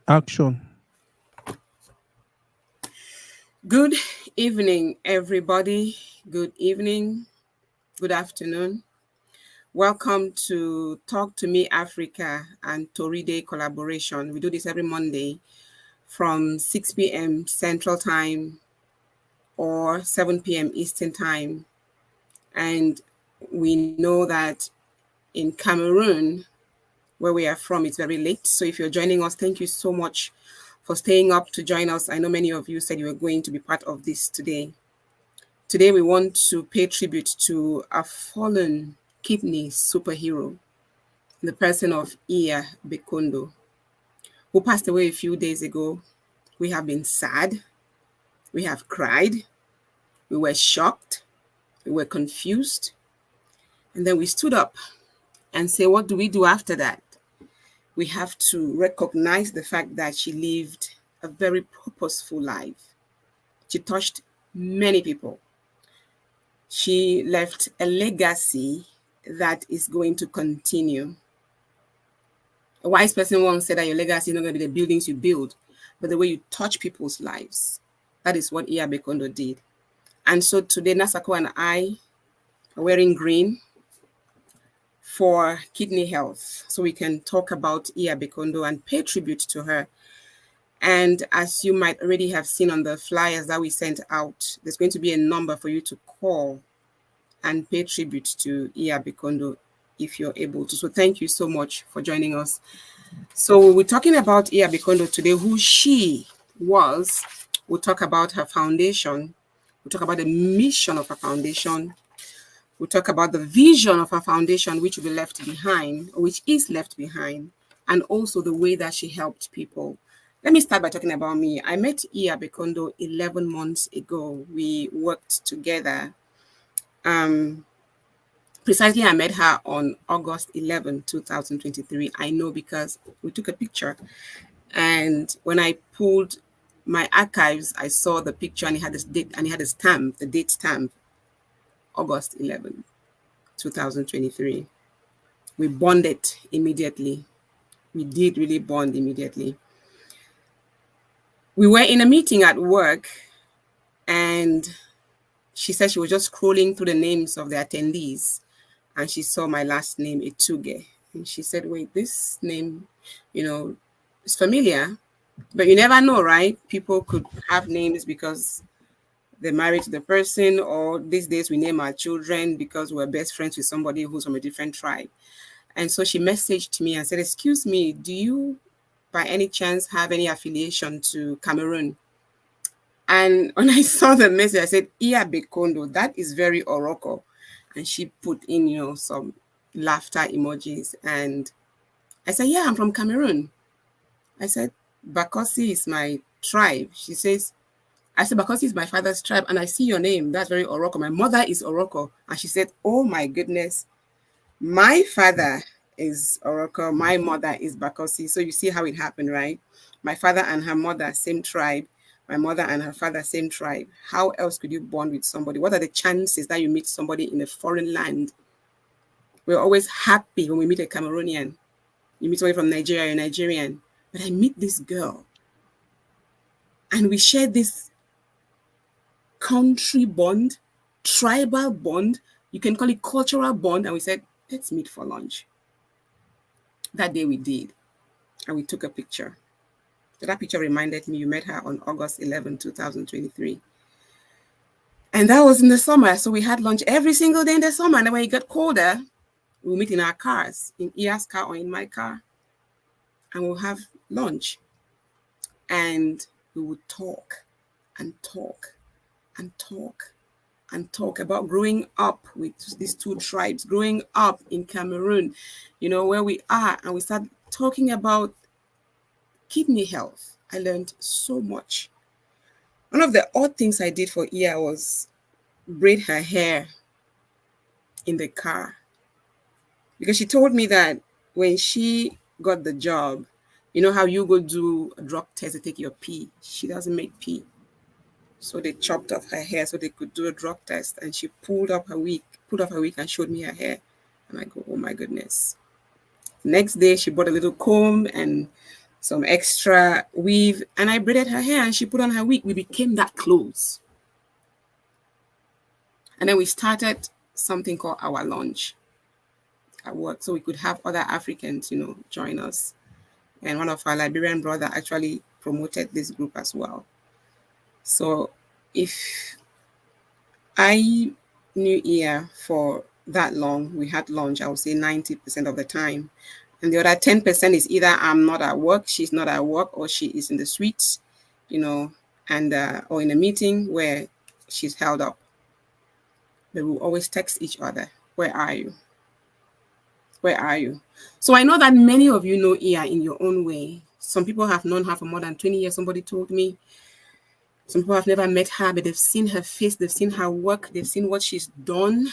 Action. Good evening, everybody. Good evening, good afternoon. Welcome to Talk to Me Africa and Toridey collaboration. We do this every Monday from 6 p.m. Central Time or 7 p.m. Eastern Time. And we know that in Cameroon, where we are from, it's very late. So if you're joining us, thank you so much for staying up to join us. I know many of you said you were going to be part of this today. Today, we want to pay tribute to a fallen kidney superhero, the person of Iya Bekondo, who passed away a few days ago. We have been sad, we have cried, we were shocked, we were confused, and then we stood up and say, what do we do after that? We have to recognize the fact that she lived a very purposeful life. She touched many people. She left a legacy that is going to continue. A wise person once said that your legacy is not going to be the buildings you build, but the way you touch people's lives. That is what Iya Bekondo did. And so today, Nasako and I are wearing green for kidney health, so we can talk about Iya Bekondo and pay tribute to her. And as you might already have seen on the flyers that we sent out, there's going to be a number for you to call and pay tribute to Iya Bekondo if you're able to. So thank you so much for joining us. So we're talking about Iya Bekondo today, who she was. We'll talk about her foundation. We'll talk about the mission of her foundation. We'll talk about the vision of her foundation, which will be left behind, or which is left behind, and also the way that she helped people. Let me start by talking about me. I met Iya Bekondo 11 months ago. We worked together. Precisely, I met her on August 11, 2023. I know because we took a picture. And when I pulled my archives, I saw the picture and it had this date and it had a stamp, the date stamp, August 11, 2023. We bonded immediately. We did really bond immediately. We were in a meeting at work and she said she was just scrolling through the names of the attendees and she saw my last name, Ituge. And she said, wait, this name, is familiar, but you never know, right? People could have names because they're married to the person, or these days we name our children because we're best friends with somebody who's from a different tribe. And so she messaged me and said, excuse me, do you by any chance have any affiliation to Cameroon? And when I saw the message, I said, Iya Bekondo, that is very Oroko. And she put in, some laughter emojis. And I said, yeah, I'm from Cameroon. I said, Bakosi is my tribe. I said, Bakosi is my father's tribe. And I see your name. That's very Oroko. My mother is Oroko. And she said, oh my goodness. My father is Oroko. My mother is Bakosi. So you see how it happened, right? My father and her mother, same tribe. My mother and her father, same tribe. How else could you bond with somebody? What are the chances that you meet somebody in a foreign land? We're always happy when we meet a Cameroonian. You meet somebody from Nigeria, you're Nigerian. But I meet this girl. And we share this country bond, tribal bond. You can call it cultural bond. And we said, let's meet for lunch. That day we did. And we took a picture. So that picture reminded me you met her on August 11, 2023. And that was in the summer. So we had lunch every single day in the summer. And then when it got colder, we'll meet in our cars, in Iya's car or in my car. And we'll have lunch. And we would talk and talk and talk and talk about growing up with these two tribes, growing up in Cameroon, where we are. And we start talking about kidney health. I learned so much. One of the odd things I did for Iya was braid her hair in the car. Because she told me that when she got the job, you know how you go do a drug test to take your pee? She doesn't make pee. So they chopped off her hair so they could do a drug test. And she pulled off her wig and showed me her hair. And I go, oh my goodness. Next day, she bought a little comb and some extra weave, and I braided her hair and she put on her wig. We became that close. And then we started something called our lunch at work so we could have other Africans, join us. And one of our Liberian brother actually promoted this group as well. So if I knew Iya for that long, we had lunch, I would say 90% of the time. And the other 10% is either I'm not at work, she's not at work, or she is in the streets, and or in a meeting where she's held up. But we'll always text each other, where are you? Where are you? So I know that many of you know Iya in your own way. Some people have known her for more than 20 years, somebody told me. Some people have never met her, but they've seen her face, they've seen her work, they've seen what she's done.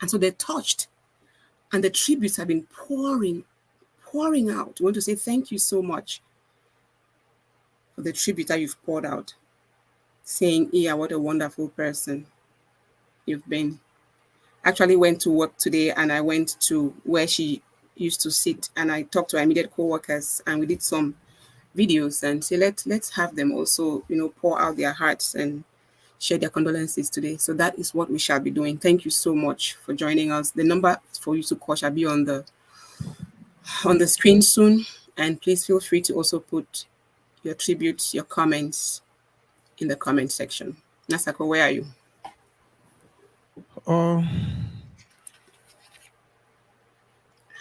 And so they're touched. And the tributes have been pouring out. We want to say thank you so much for the tribute that you've poured out. Saying, Iya, what a wonderful person you've been. Actually went to work today and I went to where she used to sit and I talked to her immediate co-workers and we did some videos and say let's have them also pour out their hearts and share their condolences today. So that is what we shall be doing. Thank you so much for joining us. The number for you to call shall be on the screen soon, and please feel free to also put your tributes, your comments in the comment section. Nasako, where are you?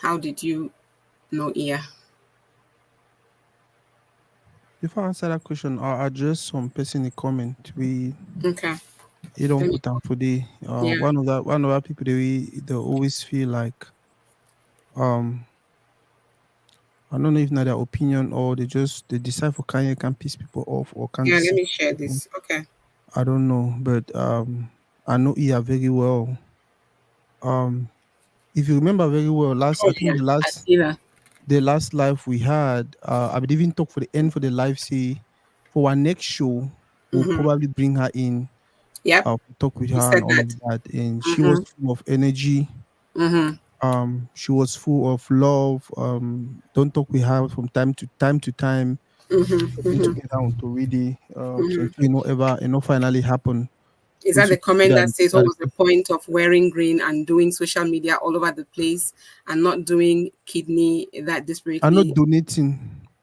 How did you know Iya? Before I answer that question, I'll address some person in comment. Okay. You don't put down for the Yeah. one of the people they always feel like I don't know if not their opinion or they decide for can piss people off or can Yeah, let deceive me share people. this. Okay. I don't know, but I know Iya very well. Um if you remember very well, Oh I yeah, think I see that. the last live we had, I would even talk for the end for the live say for our next show, we'll probably bring her in, Yep. talk with You her and said all of that. that. And she was Mm-hmm. full of energy. Mm-hmm. She was full of love. Don't talk with her from time to time. Mm-hmm. Working Mm-hmm. together on Toridey. So Mm-hmm. finally happened. Is We that the should put comment that that in says what was the perspective. point of wearing green and doing social media all over the place and not doing kidney that I'm not desperately donating.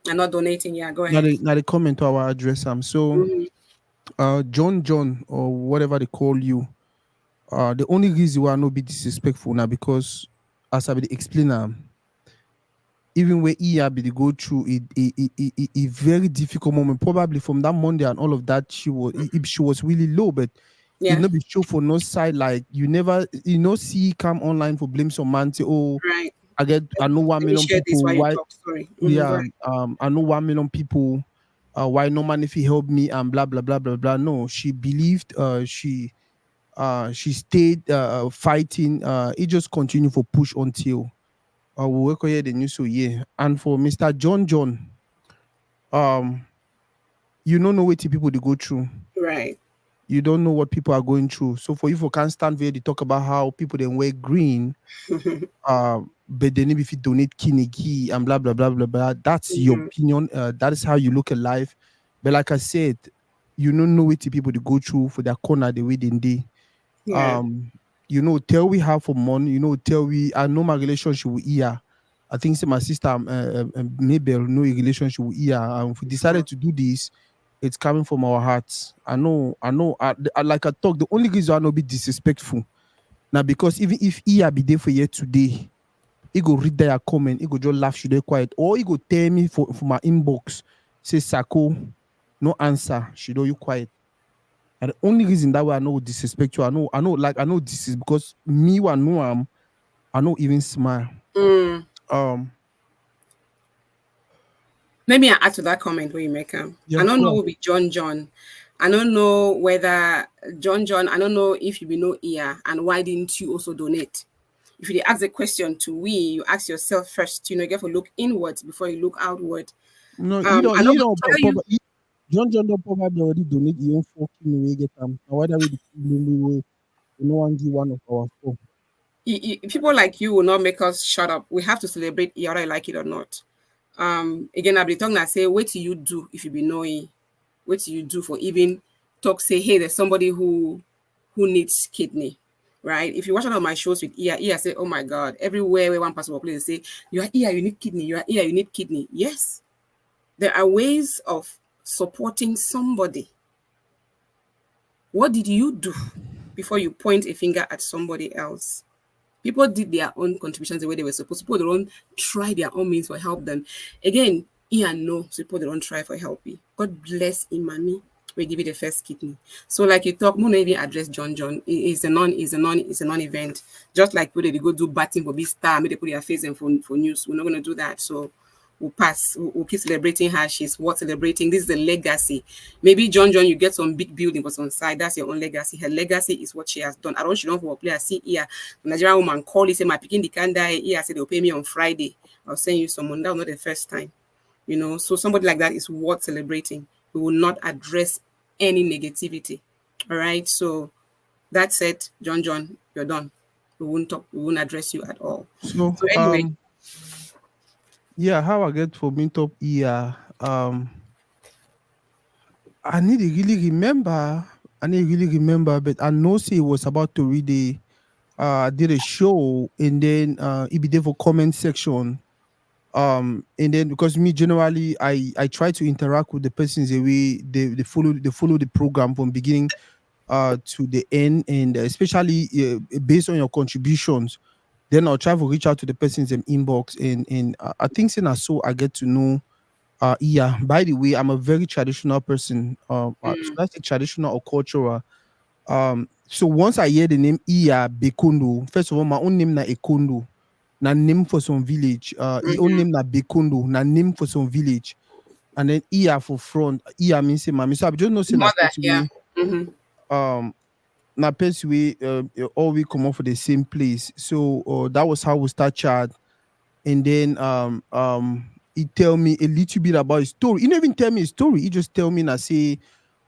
and not donating? Yeah, go Now ahead. the comment to our address. So Mm-hmm. John or whatever they call you. The only reason why I not be disrespectful now because as I be the explainer, even where Iya be the go through a very difficult moment. Probably from that Monday and all of that, she was really low, but it Yeah. not be show for no side. Like you know see come online for blame some man say, oh, Right. I know one Let me million share this people. while you Why talk. Sorry. Mm-hmm. Go yeah, ahead. I know 1 million people. Why no man if he help me and blah blah blah blah blah. No, she believed she stayed fighting. It just continued for push until we work here the news so yeah. And for Mr. John, um, you don't know what the people they go through. Right. You don't know what people are going through. So for you for can't stand there, they talk about how people then wear green, but then if you donate kinigi and blah blah blah blah blah. That's your Mm-hmm. opinion. That is how you look at life. But like I said, you don't know what the people they go through for their corner the way they day. Yeah. um tell we have for money, tell we I know my relationship with Iya. I think say my sister Mabel know a relationship with Iya, and if we decided to do this, it's coming from our hearts. I like I talk, the only reason I not be disrespectful now because even if Iya be there for you today, he go read their comment, he go just laugh, should they quiet, or he go tell me for my inbox, say Sako, no answer, should you quiet. And the only reason that way I know disrespect you, I know this is because me one know I know even smile. Mm. Um, Let me add to that comment where you make yeah, I don't go know on. who be John. I don't know whether John. I don't know if you be know Iya and why didn't you also donate? If you ask the question to we, you ask yourself first. You get to look inwards before you look outward. No, I know go tell you. probably John don't probably already donate the own 4 away get them. Now whether we the way no one give one of our four. People like you will not make us shut up. We have to celebrate Iya, whether you like it or not. Again, I'll be talking and say, what do you do if you be knowing? What do you do for even talk, say, hey, there's somebody who needs kidney, right? If you watch one of my shows with Iya say, oh my God, everywhere where one person will play, they say, you are Iya, you need kidney, you are Iya, you need kidney. Yes, there are ways of supporting somebody. What did you do before you point a finger at somebody else? People did their own contributions the way they were supposed to. People don't try their own means for help them. Again, Ian no, so people don't try for help you. God bless Imani. We give you the first kidney. So like you talk, more even address John. It's a non-event. Just like when they go do batting for big star, maybe they put their face in for news. We're not gonna do that. So we'll pass. We'll keep celebrating her. She's worth celebrating. This is the legacy. Maybe John, you get some big building was on side. That's your own legacy. Her legacy is what she has done. I don't. She don't for play. I see here. Nigerian woman call. He say my picking the can die. Here I said they'll pay me on Friday. I'll send you someone. That was not the first time. So somebody like that is worth celebrating. We will not address any negativity. All right. So that said, John, you're done. We won't talk. We won't address you at all. So So anyway. yeah, how I get for meet up here. I need to really remember. But I know say it was about Toridey. I did a show and then it be there for comment section. And then because me generally I try to interact with the persons the way they follow the program from beginning to the end, and especially based on your contributions, then I'll try to reach out to the persons in inbox, and I think saying so I get to know yeah. By the way, I'm a very traditional person. Should I say traditional or cultural? So once I hear the name Iya Bekondo, first of all, my own name na Ekondo, na name for some village. His own name na Bekondo, na name for some village. And then Iya for front. Iya means say mommy. So I just know say na Mother, person yeah. we na person we all we come up for the same place. So that was how we start chat. And then he tell me a little bit about his story. He never even tell me his story. He just tell me and say,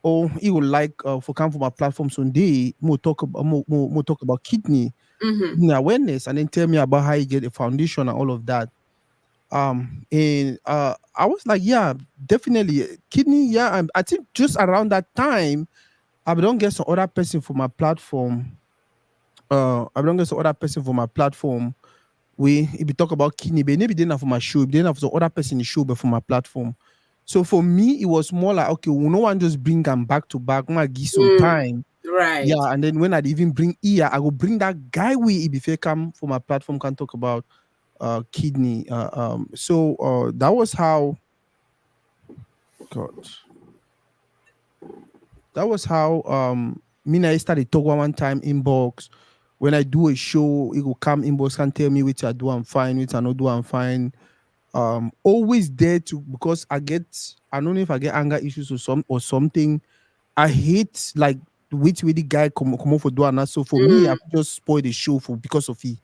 oh, he would like for come for my platform Sunday, more talk about kidney awareness, and then tell me about how you get a foundation and all of that. And I was like, yeah, definitely kidney. Yeah, I think just around that time, I don't get some other person for my platform. I don't get some other person for my platform. We if we talk about kidney, but maybe didn't have for my show, if didn't have some other person in the show, but for my platform. So for me, it was more like okay, well, no one just bring them back to back. I give some time. Right. Yeah, and then when I even bring Iya, I will bring that guy we if he come for my platform can talk about kidney. So that was how God. That was how me and I started talk one time inbox. When I do a show, it will come inbox and tell me which I do I'm fine, which I not do I'm fine. Always there to because I don't know if I get anger issues or something. I hate like which way the guy come over for do and that. So for me, I just spoil the show for because of he.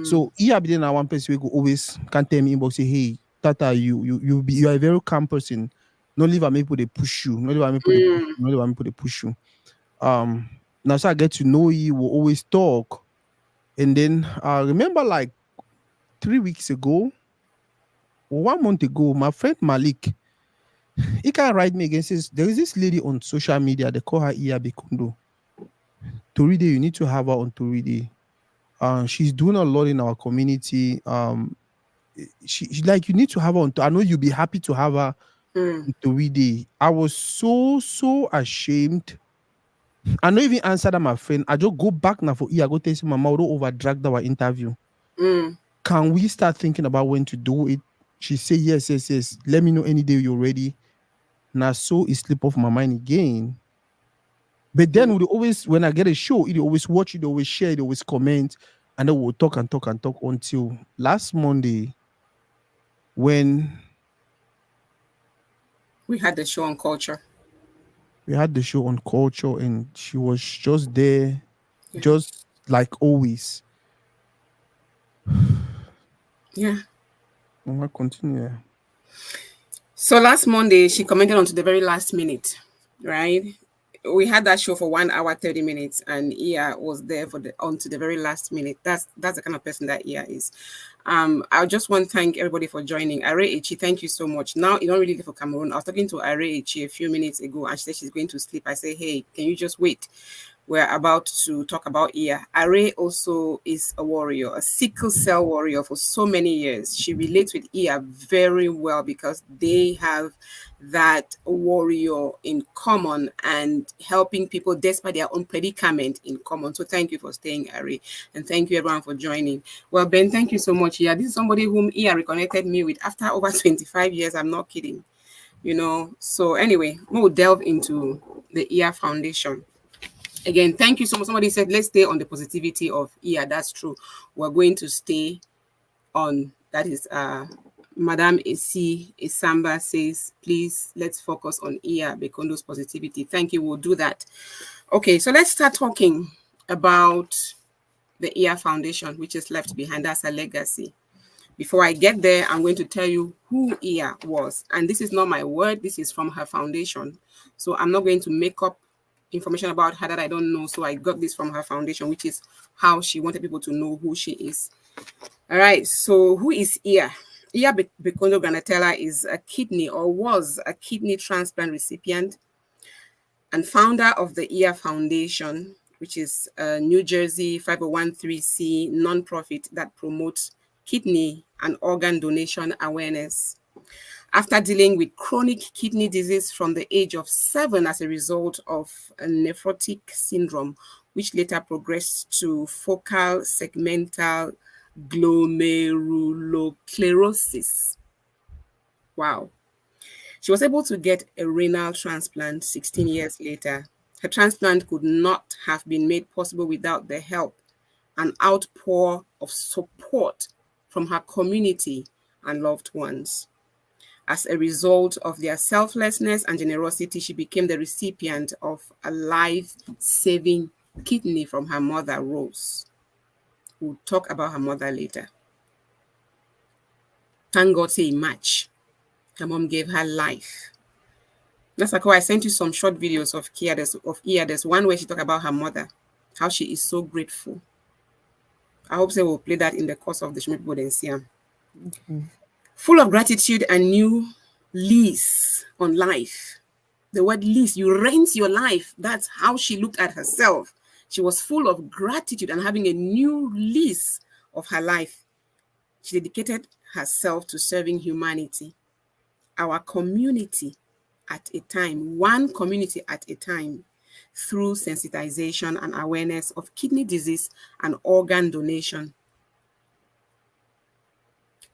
So he have been one person who always can tell me inbox say, hey, Tata, you are a very calm person. Not leave me put they push you. Not leave me put they push you. Not leave me put they push you. Um Now so I get to know you, will always talk. And then I remember like 3 weeks ago, or 1 month ago, my friend Malik, he can write me again. Says there is this lady on social media. They call her Iya Bekondo. Toridey, you need to have her on Toridey. She's doing a lot in our community. She like you need to have her on. I know you'll be happy to have her on Toridey. I was so ashamed. I don't even answer that, my friend. I just go back now for Iya. Go tell my mama don't over drag our interview. Can we start thinking about when to do it? She say yes. Let me know any day you're ready. Now so it slip off my mind again. But then we always, when I get a show, it always watch it, always share it, always comment, and then we'll talk and talk and talk until last Monday when We had the show on culture. we had the show on culture, and she was just there, Yeah. just like always. Yeah. I'm gonna continue. So last Monday, she commented on to the very last minute, right? we had that show for 1 hour 30 minutes, and Iya was there for the on to the very last minute. That's the kind of person that Iya is. I just want to thank everybody for joining. Are Echi, thank you so much. Now you don't really live for Cameroon. I was talking to Are Echi a few minutes ago, and she said she's going to sleep. I say, hey, can you just wait? We're about to talk about Iya. Are also is a warrior, a sickle cell warrior for so many years. She relates with Iya very well because they have that warrior in common and helping people despite their own predicament in common. So thank you for staying, Ari, and thank you everyone for joining. Well, Ben, thank you so much. Yeah, this is somebody whom Iya reconnected me with after over 25 years. I'm not kidding. So anyway, we'll delve into the Iya Foundation. Again, thank you so much. Somebody said, let's stay on the positivity of Iya. That's true. We're going to stay on, that is Madame Esi Isamba says, please, let's focus on Iya Bekondo's positivity. Thank you. We'll do that. Okay, so let's start talking about the Iya Foundation, which is left behind. That's a legacy. Before I get there, I'm going to tell you who Iya was. And this is not my word. This is from her foundation. So I'm not going to make up information about her that I don't know. So I got this from her foundation, which is how she wanted people to know who she is. All right. So who is Iya? Iya Bekondo Granatella is a kidney, or was a kidney transplant recipient and founder of the Iya Foundation, which is a New Jersey 501c nonprofit that promotes kidney and organ donation awareness. After dealing with chronic kidney disease from the age of 7 as a result of a nephrotic syndrome, which later progressed to focal segmental glomerulosclerosis. Wow. She was able to get a renal transplant 16 years later. Her transplant could not have been made possible without the help and outpour of support from her community and loved ones. As a result of their selflessness and generosity, she became the recipient of a life-saving kidney from her mother, Rose. We'll talk about her mother later. Thank God, say match. Her mom gave her life. That's like I sent you some short videos of Iya. There's one where she talked about her mother, how she is so grateful. I hope they will play that in the course of the show. People then see them. Full of gratitude and new lease on life. The word lease, you rent your life. That's how she looked at herself. She was full of gratitude and having a new lease of her life. She dedicated herself to serving humanity, our community at a time, one community at a time, through sensitization and awareness of kidney disease and organ donation,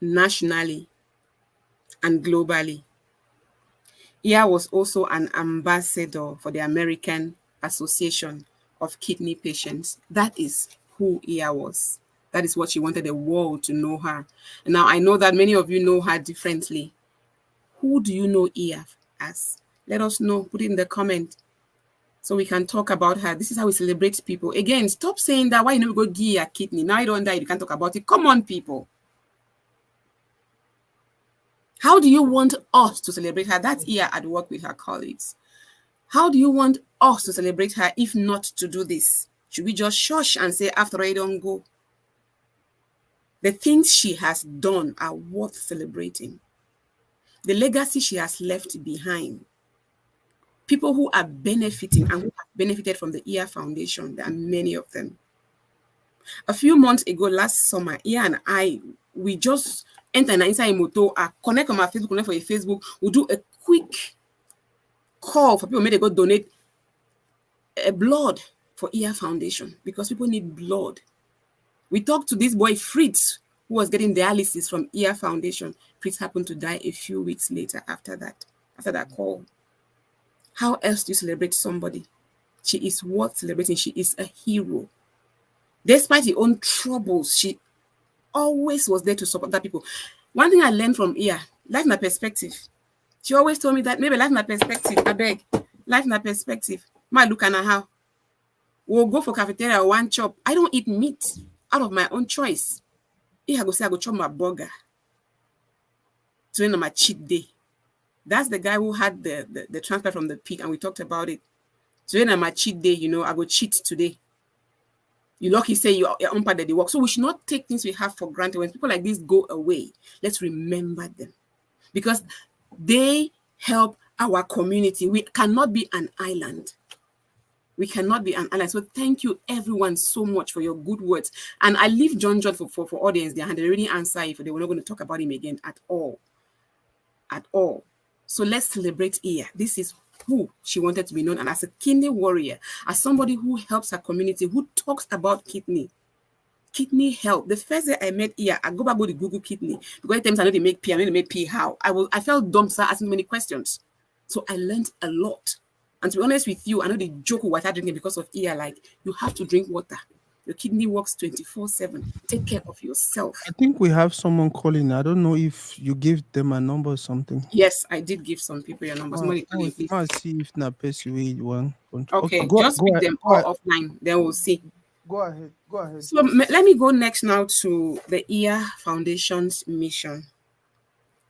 nationally and globally. Iya was also an ambassador for the American Association of Kidney Patients. That is who Iya was. That is what she wanted the world to know her. And now I know that many of you know her differently. Who do you know Iya as? Let us know. Put it in the comment so we can talk about her. This is how we celebrate people. Again, stop saying that. Why you never go give your kidney? Now you don't die. You can't talk about it. Come on, people. How do you want us to celebrate her? That's Iya at work with her colleagues. How do you want us to celebrate her if not to do this? Should we just shush and say, after I don't go? The things she has done are worth celebrating. The legacy she has left behind. People who are benefiting and who have benefited from the Iya Foundation, there are many of them. A few months ago, last summer, Iya and I, we just enter inside moto, connect on our Facebook, connect for a Facebook. We'll do a quick call for people, maybe they go donate blood for Iya Foundation because people need blood. We talked to this boy, Fritz, who was getting dialysis from Iya Foundation. Fritz happened to die a few weeks later after that call. How else do you celebrate somebody? She is worth celebrating. She is a hero. Despite her own troubles, she always was there to support other people. One thing I learned from Iya, life na perspective. She always told me that maybe life na perspective. I beg, life na perspective. My look at how we'll go for cafeteria one chop. I don't eat meat out of my own choice. Iya go say I go chop my burger during my cheat day. That's the guy who had the transplant from the pig, and we talked about it. Today na my cheat day, I go cheat today. You lucky say you're on part of the work. So we should not take things we have for granted. When people like this go away, let's remember them because they help our community. We cannot be an island. We cannot be an island. So thank you everyone so much for your good words. And I leave John for audience there, and they already answer if they were not going to talk about him again at all. At all. So let's celebrate Iya. This is who she wanted to be known, and as a kidney warrior, as somebody who helps her community, who talks about kidney health. The first day I met Iya, I go back to Google kidney because at times I know they make pee, I know they make pee how. I felt dumb, start asking many questions. So I learned a lot. And to be honest with you, I know they joke with water drinking because of Iya, like you have to drink water. Your kidney works 24/7. Take care of yourself. I think we have someone calling. I don't know if you gave them a number or something. Yes, I did give some people your number. Somebody calling, please. I'll see if na person way you want. Okay, go, just go pick ahead, them go all ahead, offline. Then we'll see. go ahead. Go ahead. So let me go next now to the Iya Foundation's mission.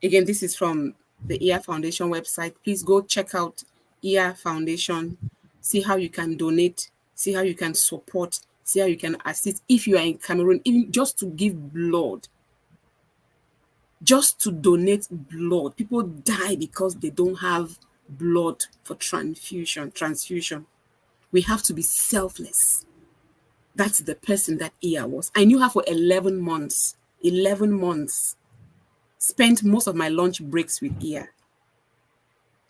Again, this is from the Iya Foundation website. Please go check out Iya Foundation. See how you can donate. See how you can support. See how you can assist if you are in Cameroon, even just to give blood. Just to donate blood. People die because they don't have blood for transfusion. We have to be selfless. That's the person that Iya was. I knew her for 11 months. 11 months. Spent most of my lunch breaks with Iya.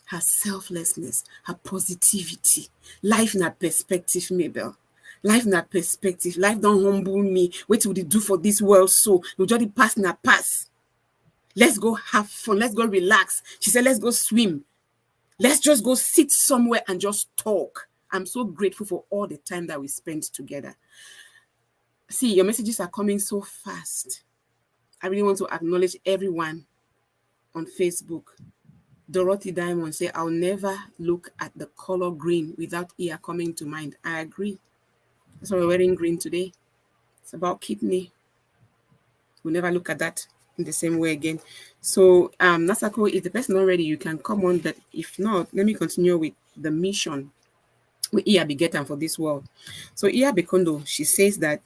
Her selflessness, her positivity, life in her perspective, Mabel. Life in her perspective. Life don't humble me. What would it do for this world? So we just pass in her pass. Let's go have fun. Let's go relax. She said, let's go swim. Let's just go sit somewhere and just talk. I'm so grateful for all the time that we spent together. See, your messages are coming so fast. I really want to acknowledge everyone on Facebook. Dorothy Diamond say, I'll never look at the color green without Iya coming to mind. I agree. That's why we're wearing green today. It's about kidney. We'll never look at that in the same way again. So, Nasako, if the person not ready, you can come on. But if not, let me continue with the mission with Iya Begetan for this world. So, Iya Bekondo, she says that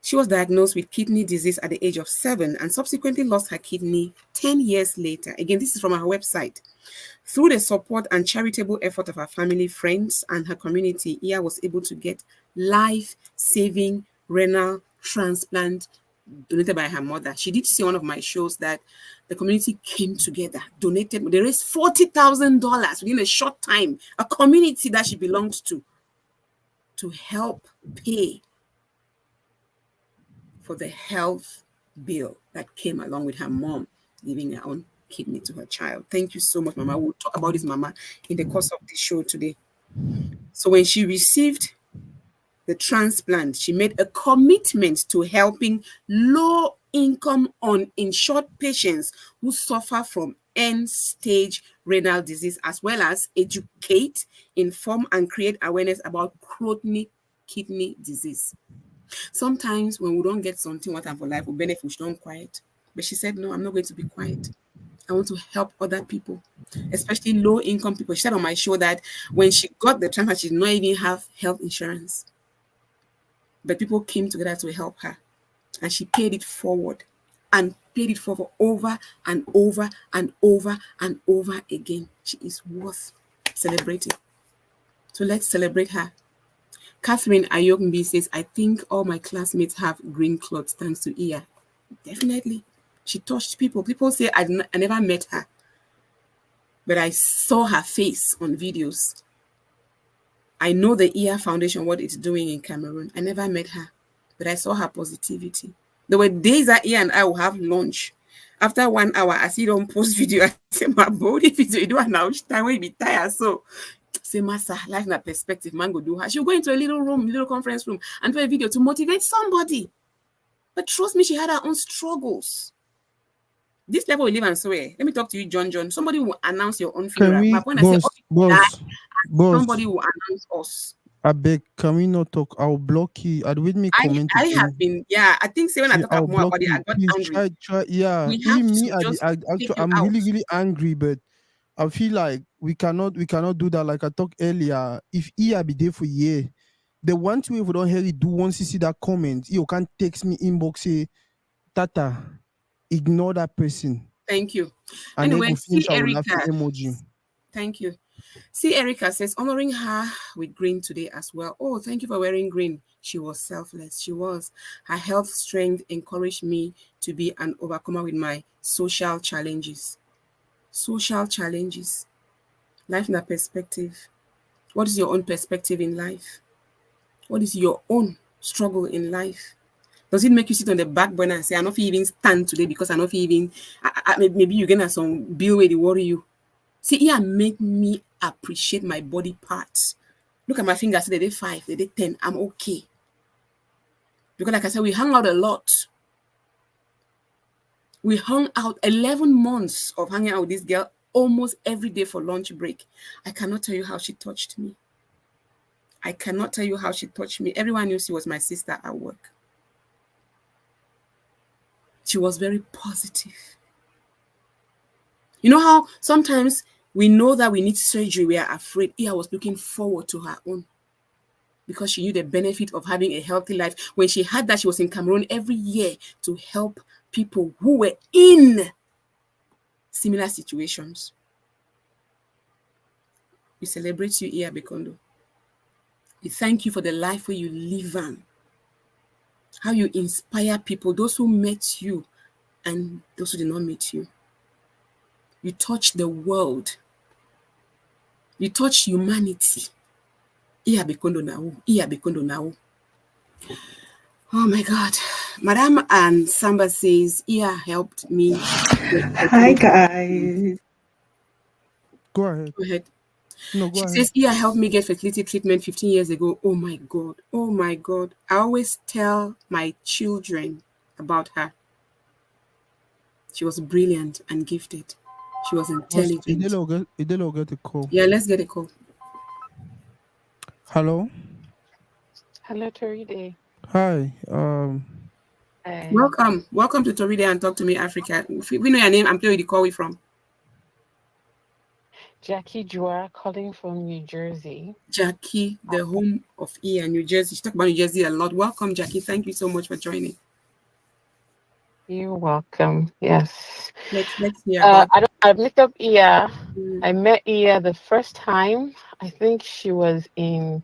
she was diagnosed with kidney disease at the age of 7 and subsequently lost her kidney 10 years later. Again, this is from her website. Through the support and charitable effort of her family, friends, and her community, Iya was able to get life-saving renal transplant donated by her mother. She did see one of my shows that the community came together, donated. They raised $40,000 within a short time, a community that she belonged to help pay for the health bill that came along with her mom giving her own kidney to her child. Thank you so much, Mama. We'll talk about this, Mama, in the course of the show today. So when she received the transplant, she made a commitment to helping low-income uninsured patients who suffer from end-stage renal disease, as well as educate, inform, and create awareness about chronic kidney disease. Sometimes when we don't get something what for life, we benefit, we don't quiet. But she said, no, I'm not going to be quiet. I want to help other people, especially low-income people. She said on my show that when she got the transplant, she did not even have health insurance. But people came together to help her. And she paid it forward and paid it forward over and over and over and over again. She is worth celebrating. So let's celebrate her. Catherine Ayogmbi says, I think all my classmates have green clothes thanks to Iya. Definitely. She touched people. People say I never met her, but I saw her face on videos. I know the Iya Foundation, what it's doing in Cameroon. I never met her, but I saw her positivity. There were days that Iya and I will have lunch. After 1 hour, I see them post video. I say, my body video, you do an hour time when you be tired. So, say, Massa, life in a perspective, man go do her. She'll go into a little conference room and do a video to motivate somebody. But trust me, she had her own struggles. This level we live and swear. Let me talk to you, John. Somebody will announce your own funeral. Can we, My point I say, boss, somebody will announce us. I beg, can we not talk? I'll block you. I'd with me comment. I have been, I think when I talk more about it, I got Please, angry. yeah. We have Even me, to just I'm really, really angry, but I feel like we cannot do that. Like I talked earlier, if Iya be there for year, the one way if we don't hear it do once you see that comment, you can text me inbox say Tata, ignore that person, Thank you. and then Anyway, go finish see our Erica. laughing emoji. Thank you. See, Erica says, honoring her with green today as well. Oh, thank you for wearing green. She was selfless. She was. Her health strength encouraged me to be an overcomer with my social challenges. Social challenges. Life in a perspective. What is your own perspective in life? What is your own struggle in life? Does it make you sit on the back burner and say, I don't even stand today because I don't even, maybe you're going to some bill where they worry you. See, here make me appreciate my body parts. Look at my fingers, they did 5, they did 10. I'm okay. Because like I said, we hung out a lot. We hung out 11 months of hanging out with this girl almost every day for lunch break. I cannot tell you how she touched me. I cannot tell you how she touched me. Everyone knew she was my sister at work. She was very positive. You know how sometimes we know that we need surgery, we are afraid. I was looking forward to her own because she knew the benefit of having a healthy life. When she had that, she was in Cameroon every year to help people who were in similar situations. We celebrate you, Iya Bekondo. We thank you for the life where you live on, how you inspire people, those who met you and those who did not meet you. You touch the world. You touch humanity. Iya Bekondo now. Iya Bekondo now. Oh my God. Madame and Samba says, Iya helped me. Hi guys. Go ahead. Go ahead. No, go She ahead. says, Iya helped me get fertility treatment 15 years ago. Oh my God. Oh my God. I always tell my children about her. She was brilliant and gifted. She was Was intelligent. Idelo get a call? Yeah, let's get a call. Hello. Hello, Toridey. Hi. Hi. Welcome. Welcome to Toridey and Talk to Me Africa. If we know your name, I'm where you call we from. Jackie Joa calling from New Jersey. Jackie, the home of Iya, New Jersey. She talked about New Jersey a lot. Welcome, Jackie. Thank you so much for joining. You're welcome. Yes. Let's hear about. I've met up Iya. Mm, I met Iya the first time. I think she was in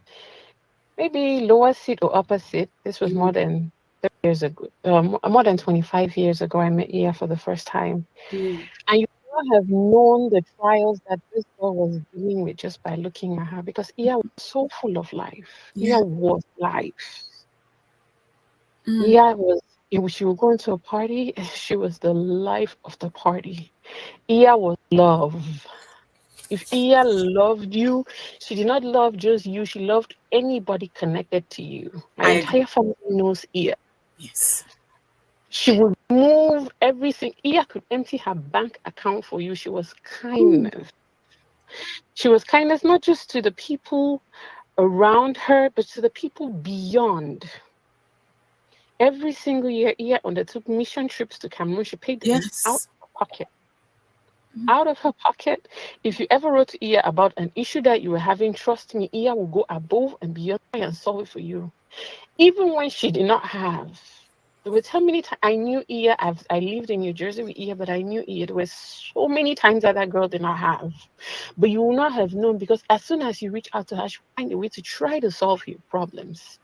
maybe lower seat or upper seat. This was more mm, than 30 years ago. More than 25 years ago, I met Iya for the first time. mm. And you would have known the trials that this girl was dealing with just by looking at her because Iya was so full of life. Yeah. Iya was life. Mm, Iya was, if she would go into a party, she was the life of the party. Iya was love. If Iya loved you, she did not love just you, she loved anybody connected to you. My I agree. entire family knows Iya. Yes. She would move everything. Iya could empty her bank account for you. She was Mm, kindness. She was kindness not just to the people around her, but to the people beyond. Every single year, Iya undertook mission trips to Cameroon. She paid them out yes. of her pocket. Out of her pocket. If you ever wrote to Iya about an issue that you were having, trust me, Iya will go above and beyond and solve it for you. Even when she did not have. There were so many times I knew Iya. I lived in New Jersey with Iya, but I knew Iya. There were so many times that that girl did not have. But you will not have known because as soon as you reach out to her, she'll find a way to try to solve your problems.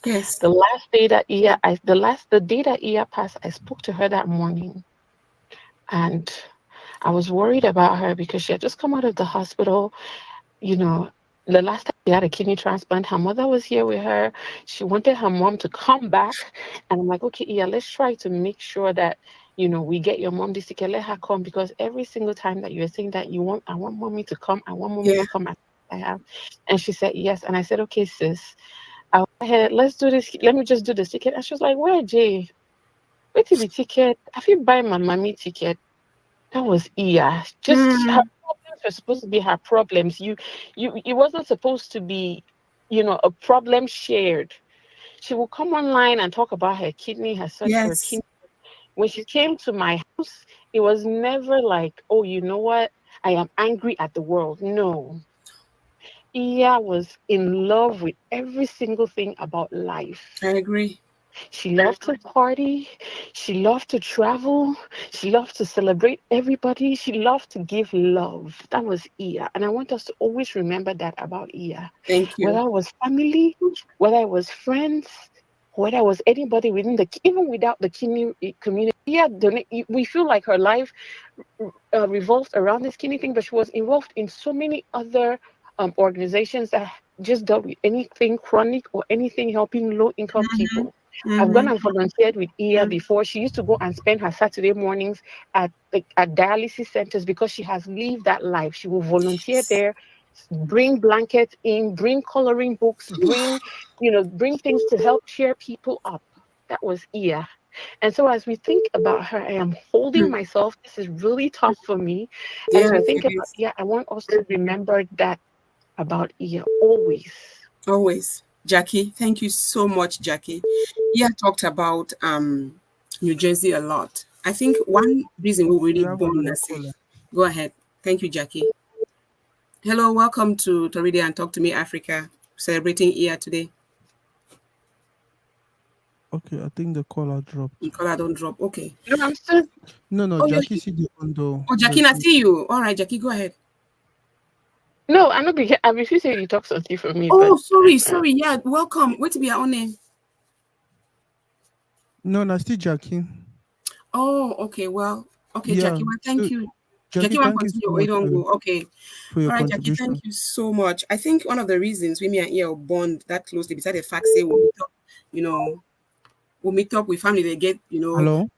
Yes. The last day that Iya, the day that Iya passed, I spoke to her that morning, and I was worried about her because she had just come out of the hospital. You know, the last time she had a kidney transplant, her mother was here with her. She wanted her mom to come back, and I'm like, okay, yeah, let's try to make sure that we get your mom this ticket. Let her come because every single time that you're saying that I want mommy to come, I want mommy Yeah. to come. I have, and she said yes, and I said, okay, sis. I'll go ahead. Let's do this. Let me just do the ticket. And she was like, where, Jay? Wait till the ticket. Have you buy my mommy ticket? That was Iya. Just her Mm, problems were supposed to be her problems. It wasn't supposed to be, a problem shared. She would come online and talk about her kidney, her search for a yes. kidney. When she came to my house, it was never like, oh, you know what? I am angry at the world. No. Iya was in love with every single thing about life. I agree. She loved to party. She loved to travel. She loved to celebrate everybody. She loved to give love. That was Iya. And I want us to always remember that about Iya. Thank Whether you. it was family, whether it was friends, whether it was anybody within the, even without the community, Iya, we feel like her life revolved around this kidney thing, but she was involved in so many other organizations that just dealt with anything chronic or anything helping low income Mm-hmm. people. I've gone Mm-hmm. and volunteered with Iya Mm-hmm. before. She used to go and spend her Saturday mornings at dialysis centers because she has lived that life. She will volunteer there, bring blankets in, bring coloring books, bring things to help cheer people up. That was Iya. And so as we think about her, I am holding myself. This is really tough for me. As we Yes, think it about is. Iya, I want us to remember that about Iya always. Always. Jackie, thank you so much, Jackie. Yeah, talked about New Jersey a lot. I think one reason we We really have born another as caller. go ahead. Thank you, Jackie. Hello, welcome to Toridey and Talk to Me Africa, celebrating Iya today. Okay, I think the caller dropped. Nicola, don't drop. Okay. No, I'm still. No, Oh, you're Jackie here. see the window. Oh, Jackie, I see you. All right, Jackie, go ahead. No, I'm not. I refuse to you talk something for me, but Oh, sorry. Yeah, welcome. Wait to be our own name. No, no, still Jackie. Oh, okay. Well, okay, Yeah. Jackie. Well, So thank you. Jackie, Jackie, want to thank you so continue or you much don't go? Okay. for your All right, Jackie, contribution. thank you so much. I think one of the reasons we me and Iya bond that closely, besides the fact say we meet up, you know, we meet up with family, they get, Hello?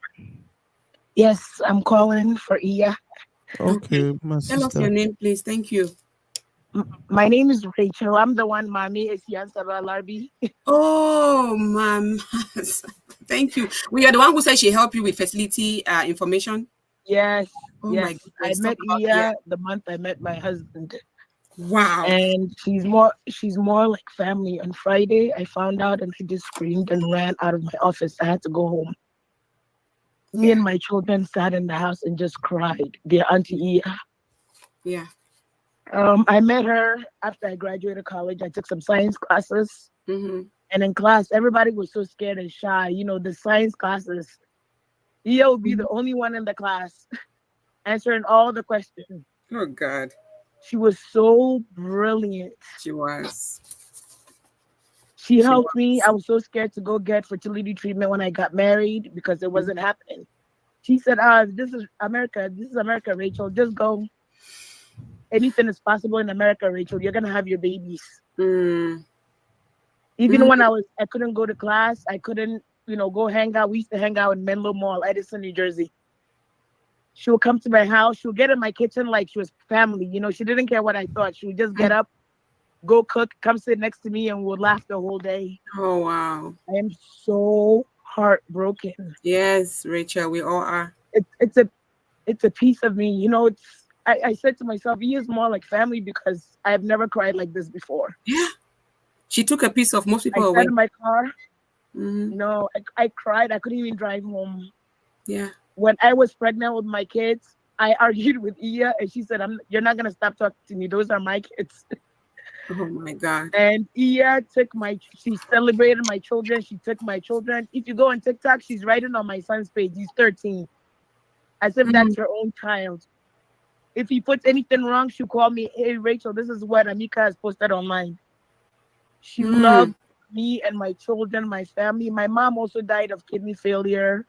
Yes, I'm calling for Iya. okay. Okay, my Tell us your sister. name, please. Thank you. My name is Rachel. I'm the one mommy is Yansaba Larbi. Oh, ma'am. Thank you. We are the one who said she helped you with facility information. Yes, Oh my yes. I goodness. Talk met about Iya. Iya the month I met my husband. Wow. And she's more like family. On Friday I found out and she just screamed and ran out of my office. I had to go home. Me Yeah. and my children sat in the house and just cried. Dear Auntie Iya. Yeah. I met her after I graduated college. I took some science classes. Mm-hmm. And in class, everybody was so scared and shy. The science classes, Iya would be the only one in the class answering all the questions. Oh God. She was so brilliant. She was. She She helped me. was. I was so scared to go get fertility treatment when I got married because it wasn't happening. She said, this is America. This is America, Rachel. Just go. Anything is possible in America, Rachel. You're gonna have your babies. Mm. Even Mm. when I couldn't go to class, I couldn't, go hang out. We used to hang out in Menlo Mall, Edison, New Jersey. She would come to my house. She would get in my kitchen like she was family. She didn't care what I thought. She would just get up, go cook, come sit next to me, and we'll laugh the whole day. Oh wow. I am so heartbroken. Yes, Rachel, we all are. It's a piece of me. I said to myself, he is more like family because I have never cried like this before. Yeah. She took a piece of most I people sat away. in my car. Mm-hmm. I cried. I couldn't even drive home. Yeah. When I was pregnant with my kids, I argued with Iya, and she said, "You're not gonna stop talking to me. Those are my kids." Oh my God. And Iya she celebrated my children. She took my children. If you go on TikTok, she's writing on my son's page. He's 13, as if that's her own child. If he puts anything wrong, she'll call me, "Hey, Rachel, this is what Amika has posted online." She Mm. loved me and my children, my family. My mom also died of kidney failure,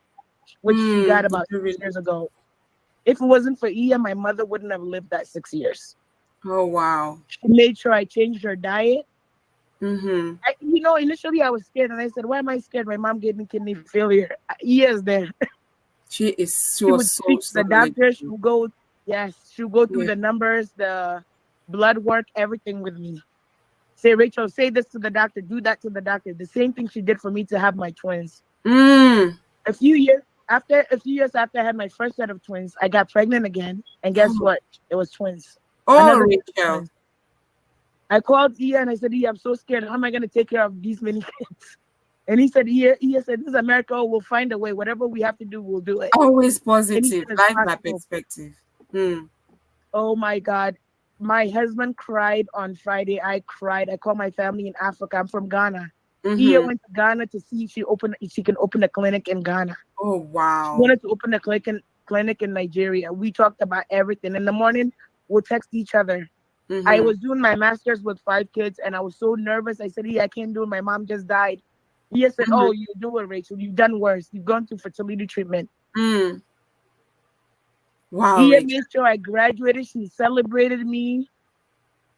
which she got Mm. about 6 years ago. If it wasn't for Iya, my mother wouldn't have lived that 6 years. Oh wow. She made sure I changed her diet. Mm-hmm. Initially I was scared and I said, "Why am I scared? My mom gave me kidney failure." Iya's there. She She was would so speak to so the doctor. legit. She'll go through Yeah. the numbers, the blood work, everything with me. Say, "Rachel, say this to the doctor, do that to the doctor." The same thing she did for me to have my twins. Mm. A few years after I had my first set of twins, I got pregnant again. And guess Oh, what? It was twins. oh Another set of Rachel. twins. I called Iya and I said, "Iya, I'm so scared. How am I going to take care of these many kids?" And he said, Iya said, "This is America. We'll find a way. Whatever we have to do, we'll do it. Always positive. Anything is Life by possible." perspective. Mm. Oh my God. My husband cried on Friday. I cried. I called my family in Africa. I'm from Ghana. Iya Mm-hmm. went to Ghana to see if she can open a clinic in Ghana. Oh, She wow. wanted to open a clinic in Nigeria. We talked about everything. In the morning, we'll text each other. I Mm-hmm. was doing my master's with 5 kids, and I was so nervous. I said, "Yeah, I can't do it. My mom just died." He said, Mm-hmm. "Oh, you do it, Rachel. You've done worse. You've gone through fertility treatment." Mm. Wow, He Rachel. made sure I graduated. She celebrated me,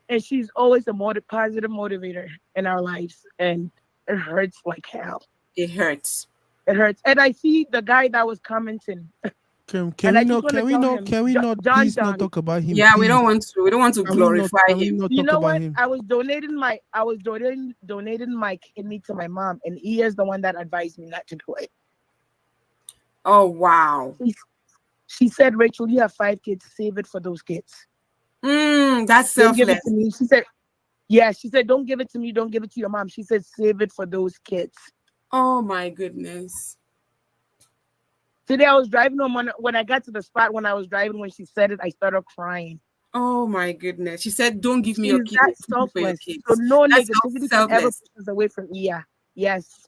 and she's always a positive motivator in our lives. And it hurts like hell. It hurts. It hurts. And I see the guy that was commenting, Can and I we just not? want to Can we tell not? him, Can we not? John Please not John. talk about him, Yeah, we please. don't want to. We don't want to glorify Can we him. not You talk know about what? him? I was donating my kidney to my mom, and he is the one that advised me not to do it. Oh, wow. She said, "Rachel, you have 5 kids. Save it for those kids. That's Don't give it selfless. to me." She said, "Yeah." She said, "Don't give it to me. Don't give it to your mom." She said, "Save it for those kids." Oh, my goodness. Today I was driving home. When I got to the spot, when I was driving, when she said it, I started crying. Oh, my goodness. She said, don't give me your She's kidney. that Keep it for your selfless. So kids. no That's so negativity can ever selfless. push us away from Iya. Yes.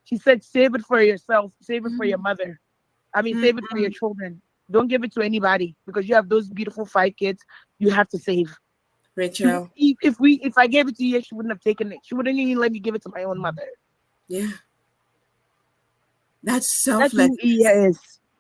She said, "Save it for yourself. Save it for your Mm, mother. I mean, mm, save it for your children. Don't give it to anybody because you have those beautiful 5 kids. You have to save." Rachel. If I gave it to you, she wouldn't have taken it. She wouldn't even let me give it to my own mother. Yeah. That's That's who selflessness. Iya is.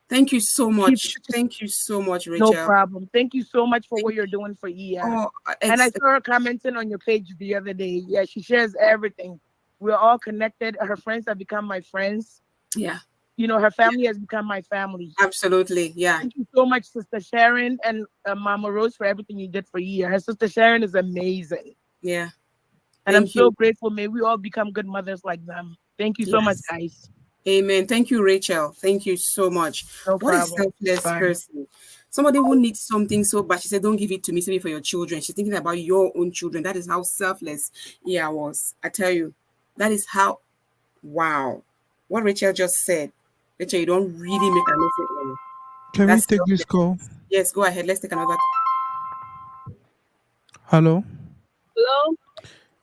Thank you so She's much. Thank you so much, no Rachel. problem. Thank you so much for Thank what you're doing for Iya. Oh, And I it's saw her commenting on your page the other day. Yeah, she shares everything. We're all connected. Her friends have become my friends. yeah, You know, her family has become my family. absolutely. Yeah, Thank you so much, Sister Sharon and Mama Rose, for everything you did for Iya. Her sister Sharon is amazing. yeah. And I'm Thank so you. grateful. May we all become good mothers like them. Thank you so much, Yes. guys. Amen. Thank you, Rachel. Thank you so much. No What a problem. selfless Bye. person. Somebody who needs something so bad. She said, don't give it to me, save it for your children. She's thinking about your own children. That is how selfless Iya was. I tell you, that is how, wow. What Rachel just said. Rachel, you don't really make a mistake. Can we That's take this selfless. call? Yes, go ahead. Let's take another. Hello. Hello,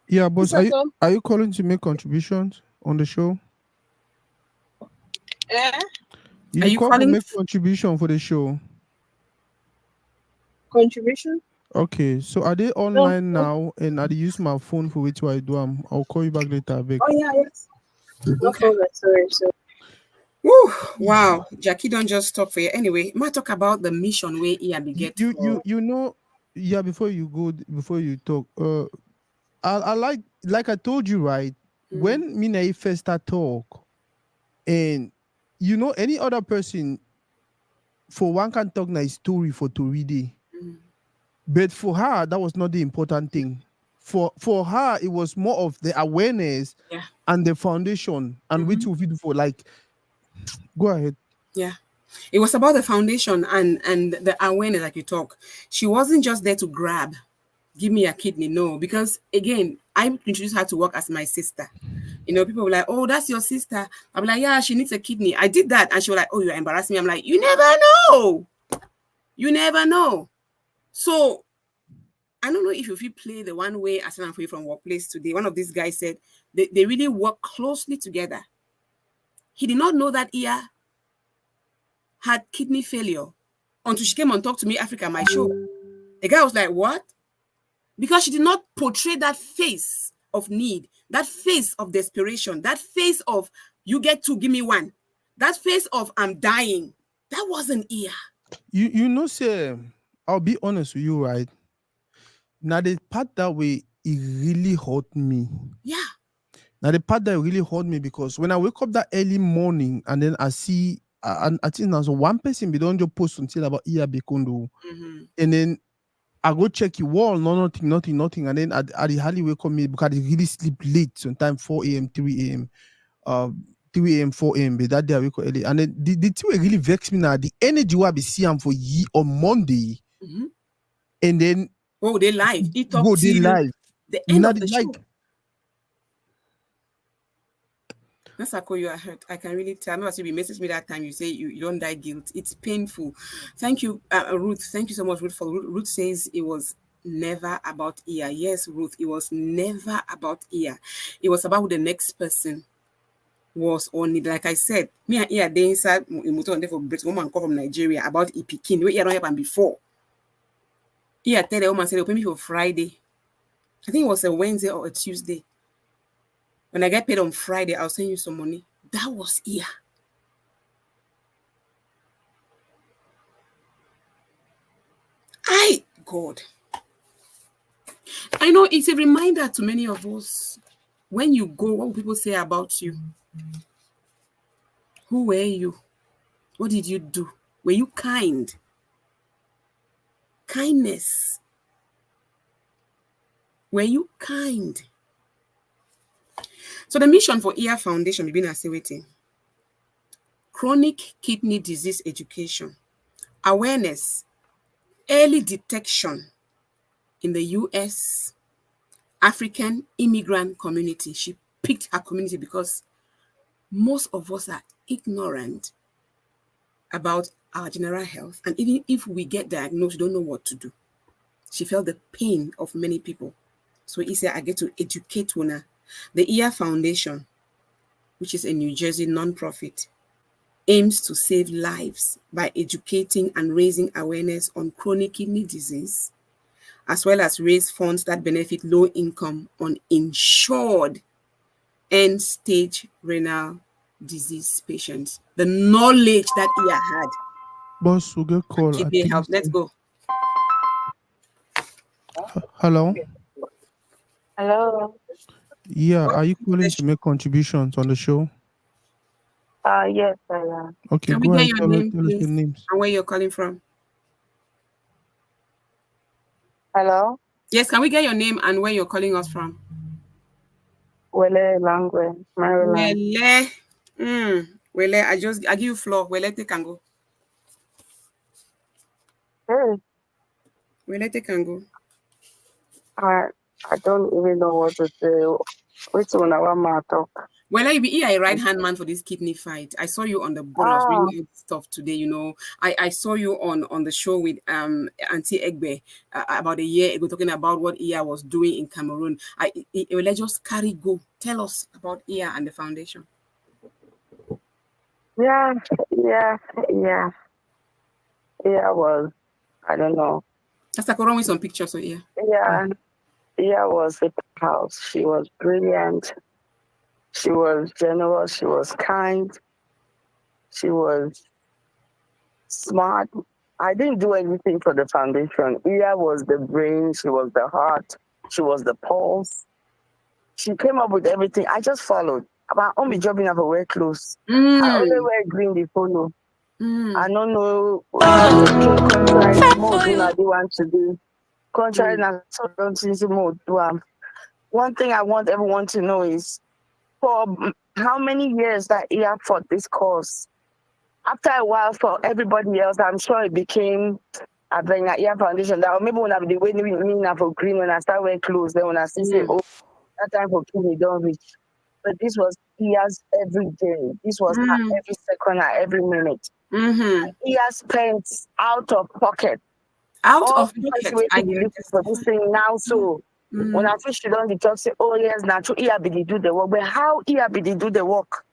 Yeah, boss. Are you Isako. are you calling to make contributions on the show? Eh? Are You you call for calling? make contribution for the show. Contribution? Okay, so are they No, online no. now and are they use my phone for which I do? I'll call you back later, Vic. Oh yeah, yes. No Okay. problem. Sorry, sorry. Woo, wow. Jackie don't just stop for you. Anyway, might talk about the mission where Iya be You get you you, for. you know, yeah, before you talk, I like I told you, right? Mm, When me and I first start talk, and any other person for one can talk na story for Toridey. mm, But for her, that was not the important thing. For her, it was more of the awareness yeah. and the foundation and which Mm-hmm. will fit for like go ahead. Yeah. It was about the foundation and the awareness like you talk. She wasn't just there to grab, give me a kidney. No, because again, I introduced her to work as my sister. People were like, oh, that's your sister. I'm like, yeah, she needs a kidney. I did that. And she was like, oh, you're embarrassing me. I'm like, you never know. You never know. So I don't know if you play the one way as an employee from workplace today. One of these guys said they really work closely together. He did not know that Iya had kidney failure until she came and talked to me, Africa, my show. The guy was like, what? Because she did not portray that face of need, that face of desperation, that face of you get to give me one, that face of I'm dying. That wasn't Iya. Say, I'll be honest with you, right? Now the part that way it really hurt me. Yeah. Now the part that really hurt me because when I wake up that early morning and then I see and I think there's one person be don't just post until about Iya Bekondo. Mm-hmm. And then I go check your wall, nothing. And then I hardly wake up me because I really sleep late, sometimes 4 a.m., 3 a.m., 3 a.m., 4 a.m. But that day I wake up early. And then the thing will really vex me now. The energy I be seeing for ye on Monday, Mm-hmm. and then Oh, they live. He go talked they till live. the end Now of the show. Nasako, you are hurt. I can really tell. I remember you messaged me that time. You say you don't die guilt. It's painful. Thank you, Ruth. Thank you so much, Ruth. Ruth says it was never about Iya. Yes, Ruth, it was never about Iya. It was about who the next person was on it. Like I said, me and Iya they inside motor and for British woman come from Nigeria about Ipikin. Wait, Iya don't happen before. Iya tell the woman say they'll pay me for Friday. I think it was a Wednesday or a Tuesday. When I get paid on Friday, I'll send you some money. That was Iya. God. I know it's a reminder to many of us. When you go, what will people say about you? Who were you? What did you do? Were you kind? Kindness. Were you kind? So the mission for Iya Foundation, we've been waiting. Chronic kidney disease education, awareness, early detection in the US African immigrant community. She picked her community because most of us are ignorant about our general health. And even if we get diagnosed, we don't know what to do. She felt the pain of many people. So he said, I get to educate Una. The Iya Foundation, which is a New Jersey nonprofit, aims to save lives by educating and raising awareness on chronic kidney disease, as well as raise funds that benefit low-income, uninsured, end-stage renal disease patients. The knowledge that Iya had. Boss, we'll get call. Keep your help. Let's go. Hello? Hello. Yeah, are you calling to make contributions on the show? Yes, I am. Okay, Can we go get ahead. your Tell name, us please, your names. and where you're calling from? Hello. Yes, can we get your name and where you're calling us from? Wele Langwe, Maryland. Wele, I give you floor. Wele, take and go. Hey, Wele, take and go. I don't even know what to say. Which one I want to talk? Well, you be a right-hand man for this kidney fight. I saw you on the board. I was reading out stuff today, you know. I saw you on the show with Auntie Egbe about a year ago talking about what Iya was doing in Cameroon. Let's just carry go. Tell us about Iya and the foundation. Yeah. Iya was, I don't know. That's like around with some pictures, so Iya. Yeah. Iya was a house. She was brilliant. She was generous. She was kind. She was smart. I didn't do anything for the foundation. Iya was the brain. She was the heart. She was the pulse. She came up with everything. I just followed. My only job in our wear clothes. I only wear green the polo. I don't know contrary mode when I do want to do. Contrary mode. One thing I want everyone to know is for how many years that Iya fought this cause. After a while, for everybody else, I'm sure it became a Iya Foundation. That maybe when I be waiting me for green when I start wearing clothes, then when I still say, oh, that time for kidney don't reach. But this was Iya's every day. This was her every second, her every minute. Iya spent out of pocket. Out of pocket. I believe for this thing now. So when I feel she don't talk, say, oh yes, now true Iya be do the work. But how Iya be do the work?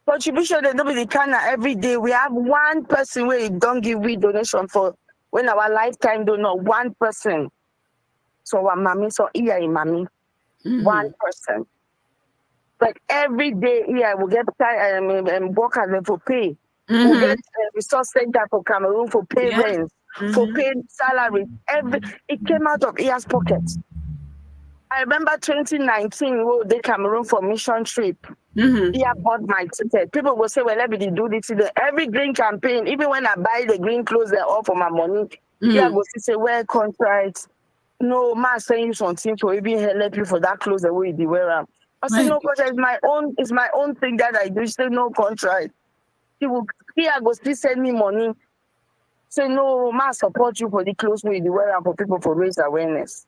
Contribution they nobody can every day. We have one person where don't give we donation for when our lifetime don't know one person. So our mommy, so Iya is mommy. One person. But every day Iya will get work and for pay. We'll get resource center for Cameroon for pay rent, for pay salary. It came out of Iya's pocket. I remember 2019, we did Cameroon for mission trip. Iya bought my ticket. People will say, well, let me do this. Every green campaign, even when I buy the green clothes, they're all for my money. Iya go say, well, contract. No, ma send you something for even help you for that clothes the way you wear them. I said, no contract, it's my own thing that I do. She said, no contract. Iya go still send me money. Say, no, ma support you for the clothes way you wear them for people for raise awareness.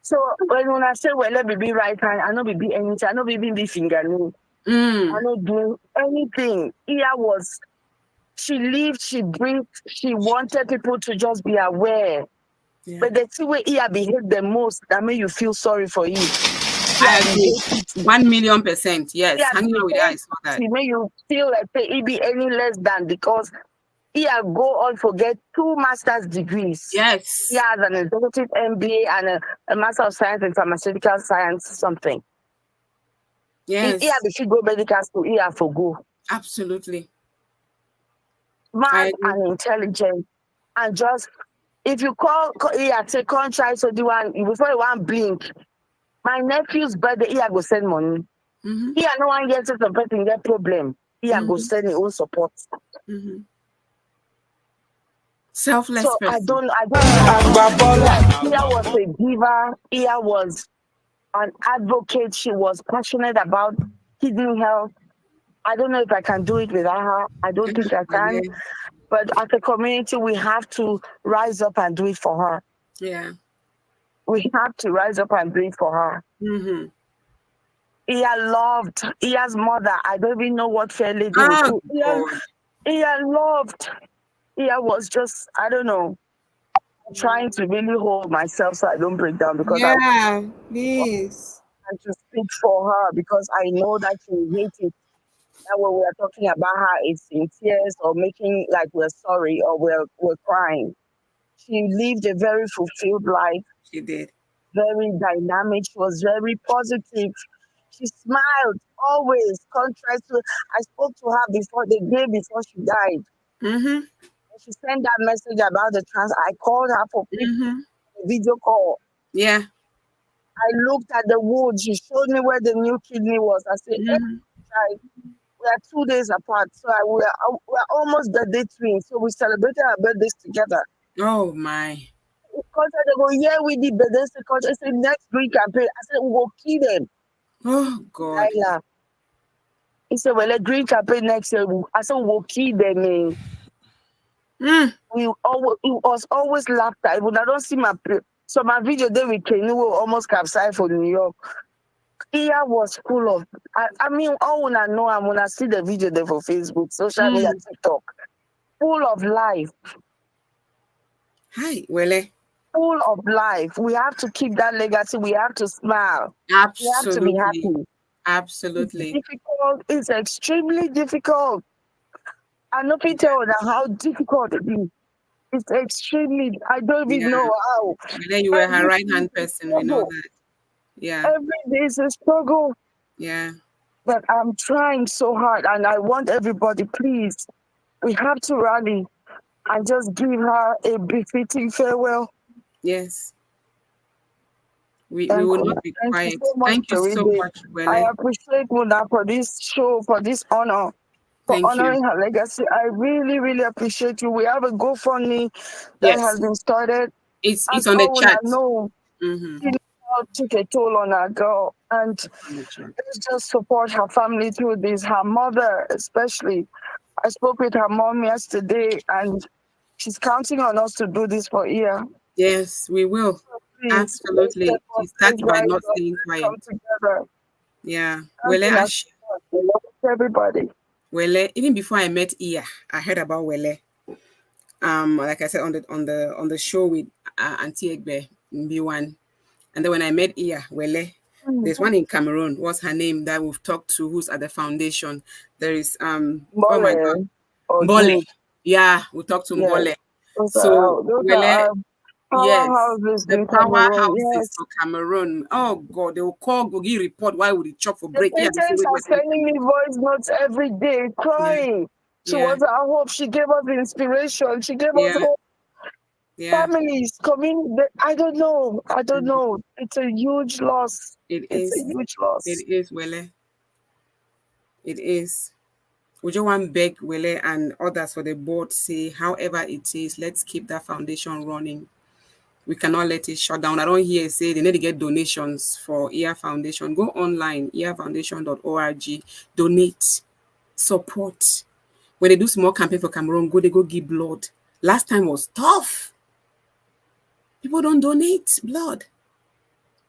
So when I say, well, let me be right hand, I know be anything, I know be finger me. Mm. I not doing anything. Iya was, she lived, she breathed, she wanted people to just be aware. Yeah. But the thing where Iya behave the most, that make you feel sorry for you. I Iya be agree. hate it. 1,000,000%. Yes. Iya Hanging be out with her, I hate saw that. it. Make you feel like it be any less than, because Iya go on for get 2 master's degrees. Yes. He has an executive MBA and a Master of Science in Pharmaceutical Science, something. Yes. Iya be she go medical school, Iya for go. Absolutely. I Smart agree. and intelligent. And just, if you call Iya, say, come try to do one, before you want blink, my nephew's birthday, Iya go send money. Mm-hmm. Iya no one gets it, some person get problem. Iya go Mm-hmm. send his own support. Mm-hmm. Selfless So I person. don't know. Iya was a giver. Iya was an advocate. She was passionate about kidney health. I don't know if I can do it without her. I don't think I can. Yeah. But as a community, we have to rise up and do it for her. Yeah. We have to rise up and do it for her. Mm-hmm. Iya loved Iya's mother. I don't even know what fair lady would Oh, do. God. Iya loved. Iya was just, I don't know, trying to really hold myself so I don't break down, because Yeah, please. I to speak for her, because I know that she will hate it. That when we are talking about her, it's in tears or making like we're sorry or we're crying. She lived a very fulfilled life, She did. very dynamic. She was very positive. She smiled always, contrary to, I spoke to her before the day before she died. Mm-hmm. She sent that message about the trans. I called her for Mm-hmm. video call. Yeah. I looked at the wound. She showed me where the new kidney was. I said, hey, Mm-hmm. child, we are 2 days apart. So we're almost birthday twins. So we celebrated our birthdays together. Oh, my. Because they go, yeah, we did birthdays. Because I said, next green campaign. I said, we will kill them. Oh, God. Laila. He said, well, a green campaign next year. I said, we will kill them. Mm. It was always laughter. When I don't see so my video there with Kenny will almost capsize for New York. Iya was full of, I mean, all when I know and when I see the video there for Facebook, social media, TikTok, full of life. Hi, Wele. Full of life. We have to keep that legacy. We have to smile. We have to be Absolutely. happy. Absolutely. It's difficult. It's extremely difficult. I know people know how difficult it is. It's extremely, I don't even know how. Wele, you were her right-hand person. We know that. Yeah. Every day is a struggle. Yeah. But I'm trying so hard, and I want everybody, please, we have to rally and just give her a befitting farewell. Yes. We will not be Thank quiet. you so much, Thank you so Toridey. much, I Wele. appreciate Muna for this show, for this honor, for Thank honoring you. her legacy. I really, really appreciate you. We have a GoFundMe that has Yes. been started. It's As on the all chat. I know, Mm-hmm. took a toll on our girl, and let's just support her family through this. Her mother, especially. I spoke with her mom yesterday, and she's counting on us to do this for Iya. Yes, we will. So please, Absolutely. let's She starts by rise not up, staying let's quiet. come together. Yeah. Counting Wele, us to love everybody. Wele, even before I met Iya, I heard about Wele. Like I said on the show with Auntie Egbe in B1. And then when I met Iya, Wele, there's one in Cameroon. What's her name that we've talked to who's at the foundation? There is oh my God. Mbole. Yeah, we talked to Mbole. So Those Wele, are yes, powerhouses the in Cameroon. powerhouses Yes. for Cameroon. Oh God, they will call Gogi report why would he chop for The break. Yeah, patients are sending me voice notes every day, crying. She was our hope. She gave us inspiration. She gave us hope. Families, community. I don't know. I don't know. It's a huge loss. It's a huge loss. It is, Wele. It is. We just want beg Wele and others for the board say, however it is, let's keep that foundation running. We cannot let it shut down. I don't hear say they need to get donations for Iya Foundation. Go online, iyafoundation.org, donate, support. When they do small campaign for Cameroon, they go give blood. Last time was tough. People don't donate blood.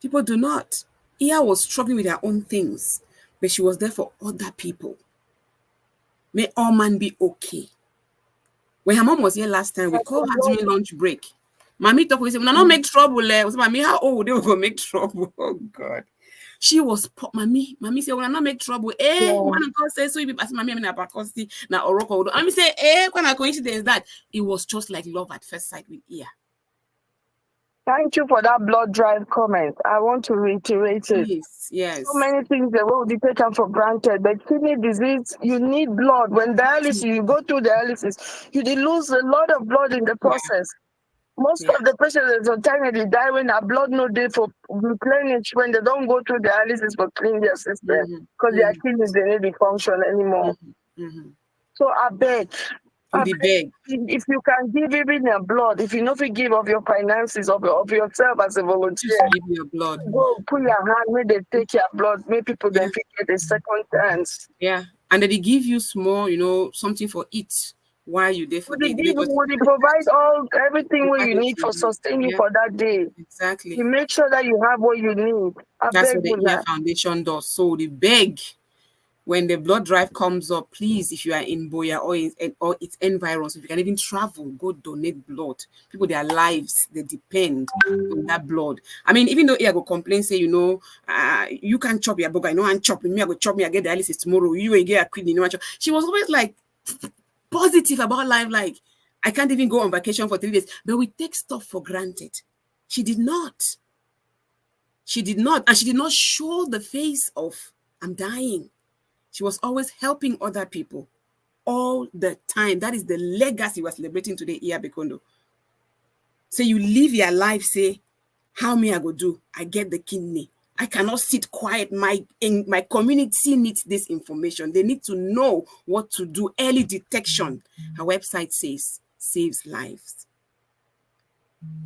People do not. Iya was struggling with her own things. but she was there for other people. May all man be okay. When her mom was here last time, we called her during lunch break. Mommy talk, we said, "We not make trouble." We said, "Mommy, how old they will go make trouble?" Oh God. She was mommy said, "We not make trouble." One uncle says, "So you be passing mommy na Pakosi na Oroko." Mommy say, when a coincidence that it was just like love at first sight with Iya. Thank you for that blood drive comment. I want to reiterate it. Yes. So many things that will be taken for granted. But kidney disease, you need blood. When dialysis, you go through dialysis, you lose a lot of blood in the process. Most of the patients that die when their blood no day for replenish when they don't go through dialysis for clean their system because their kidneys they need to function anymore. So I beg. If you can give even your blood, if you know to give of your finances, of yourself as a volunteer, just give your blood. Go put your hand where they take your blood, make people then get a second chance. Yeah, and then they give you small, something for it while you there for day. They provide everything what you need for sustain you for that day. Exactly. You make sure that you have what you need. That's what the Iya Foundation does. So they beg. When the blood drive comes up, please, if you are in Boya or its environs, if you can even travel, go donate blood. People, their lives, they depend on that blood. I mean, even though I go complain, say, you can't chop your burger, I'm chopping me, I go chop me, I get dialysis tomorrow, you will get a kidney, She was always like positive about life, like, I can't even go on vacation for 3 days. But we take stuff for granted. She did not. And she did not show the face of, I'm dying. She was always helping other people all the time. That is the legacy we're celebrating today, Iya Bekondo. So you live your life, say, how me I go do? I get the kidney. I cannot sit quiet. My community needs this information. They need to know what to do. Early detection, her website says, saves lives.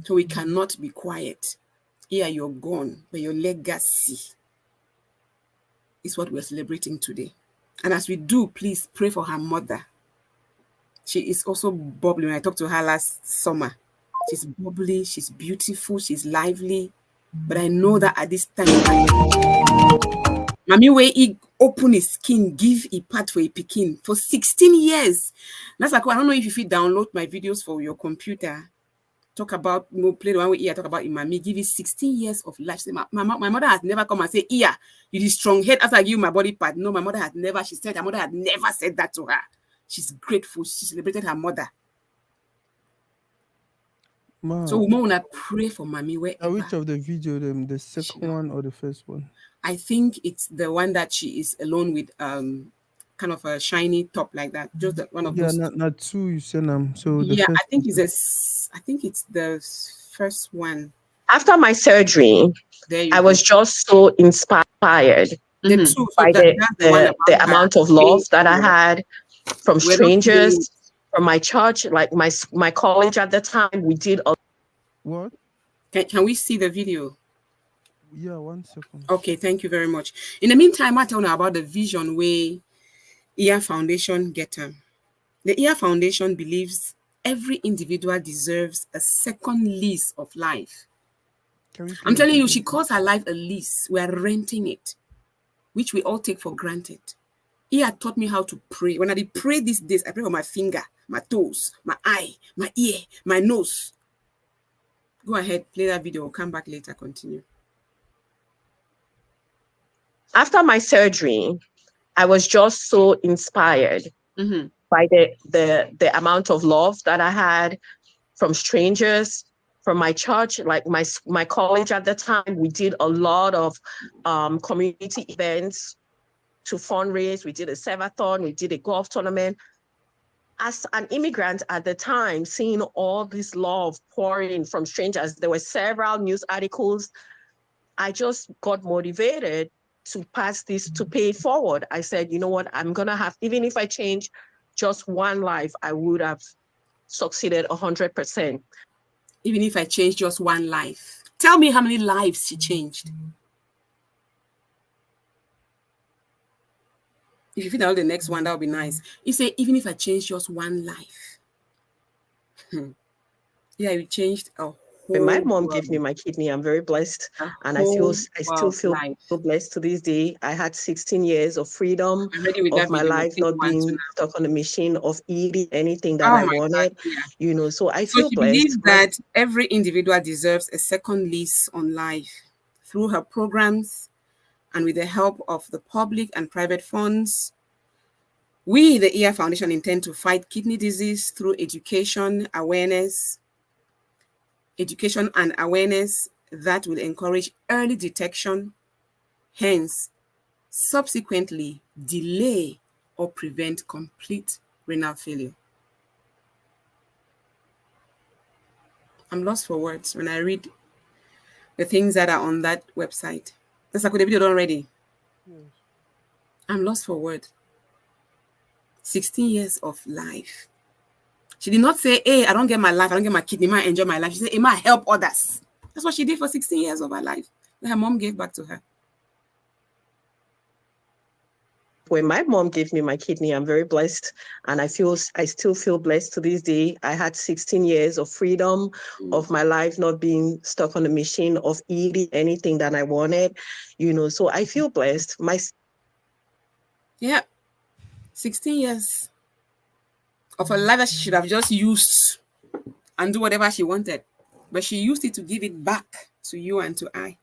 So we cannot be quiet. Iya, you're gone, but your legacy is what we're celebrating today. And as we do, please pray for her mother. She is also bubbly. When I talked to her last summer, she's bubbly, she's beautiful, she's lively. But I know that at this time, Mami way he open his skin, give a part for a pikin for 16 years. That's like, I don't know if you download my videos for your computer. Talk about, play the one with Iya, talk about Imami, give you 16 years of life. Say, my mother has never come and say, Iya, you the strong head after I give you my body part. No, my mother had never, she said her mother had never said that to her. She's grateful. She celebrated her mother. Wow. So we want to pray for Mami wherever. Which of the video, the second one or the first one? I think it's the one that she is alone with kind of a shiny top like that. Just one of those. Not two. You said So the first I think it's the first one. After my surgery, I was just so inspired by the amount of love that I had from strangers, from my church, like my college at the time. We did a what? Can we see the video? Yeah, 1 second. Okay, thank you very much. In the meantime, I tell you about the vision way Iya Foundation get them. The Iya Foundation believes every individual deserves a second lease of life. I'm telling you, she calls her life a lease. We are renting it, which we all take for granted. Iya taught me how to pray. When I pray these days, I pray for my finger, my toes, my eye, my ear, my nose. Go ahead, play that video. We'll come back later, continue. After my surgery, I was just so inspired by the amount of love that I had from strangers, from my church, like my college at the time. We did a lot of community events to fundraise. We did a serve-a-thon, we did a golf tournament. As an immigrant at the time, seeing all this love pouring from strangers, there were several news articles. I just got motivated to pass this, to pay it forward. I said, you know what, I'm gonna have, even if I change just one life, I would have succeeded 100%. Even if I changed just one life. Tell me how many lives she changed. If you fit the next one, that would be nice. You say, even if I change just one life. Yeah, you changed a when my whole mom gave me world, my kidney, I'm very blessed, the and whole I still world's feel life. blessed to this day. I had 16 years of freedom I'm ready with of that my video. life, Play the not one too being now. stuck on the machine, of eating anything that Oh I my God, wanted, yeah. So I So feel she blessed. believes that every individual deserves a second lease on life through her programs and with the help of the public and private funds. We, the Iya Foundation, intend to fight kidney disease through education and awareness that will encourage early detection, hence, subsequently delay or prevent complete renal failure. I'm lost for words when I read the things that are on that website. That's like the video done already. Yes. I'm lost for words. 16 years of life. She did not say, hey, I don't get my life, I don't get my kidney, I enjoy my life. She said, it might help others. That's what she did for 16 years of her life that her mom gave back to her. When my mom gave me my kidney, I'm very blessed, and I still feel blessed to this day. I had 16 years of freedom of my life, not being stuck on the machine, of eating anything that I wanted, So I feel blessed. Yeah, 16 years of a life that she should have just used and do whatever she wanted. But she used it to give it back to you and to I,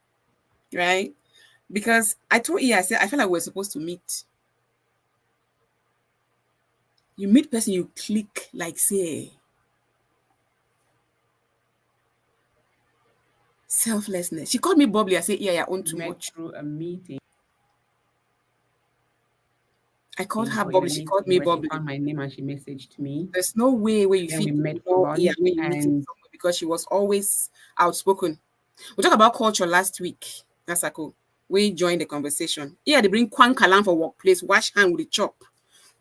right? Because I told you, I said, I feel like we're supposed to meet. You meet person, you click like, say, selflessness. She called me bubbly. I said, yeah, I own too much. Through a meeting I called her for bubbly. She called Unity me where she bubbly. found my name and she messaged me. There's no way where you Then we fit met for know yeah lunch when you meet and somewhere because she was always outspoken. We talked about culture last week. That's cool. We joined the conversation. Yeah, they bring kwan kalam for workplace, wash hand with the chop.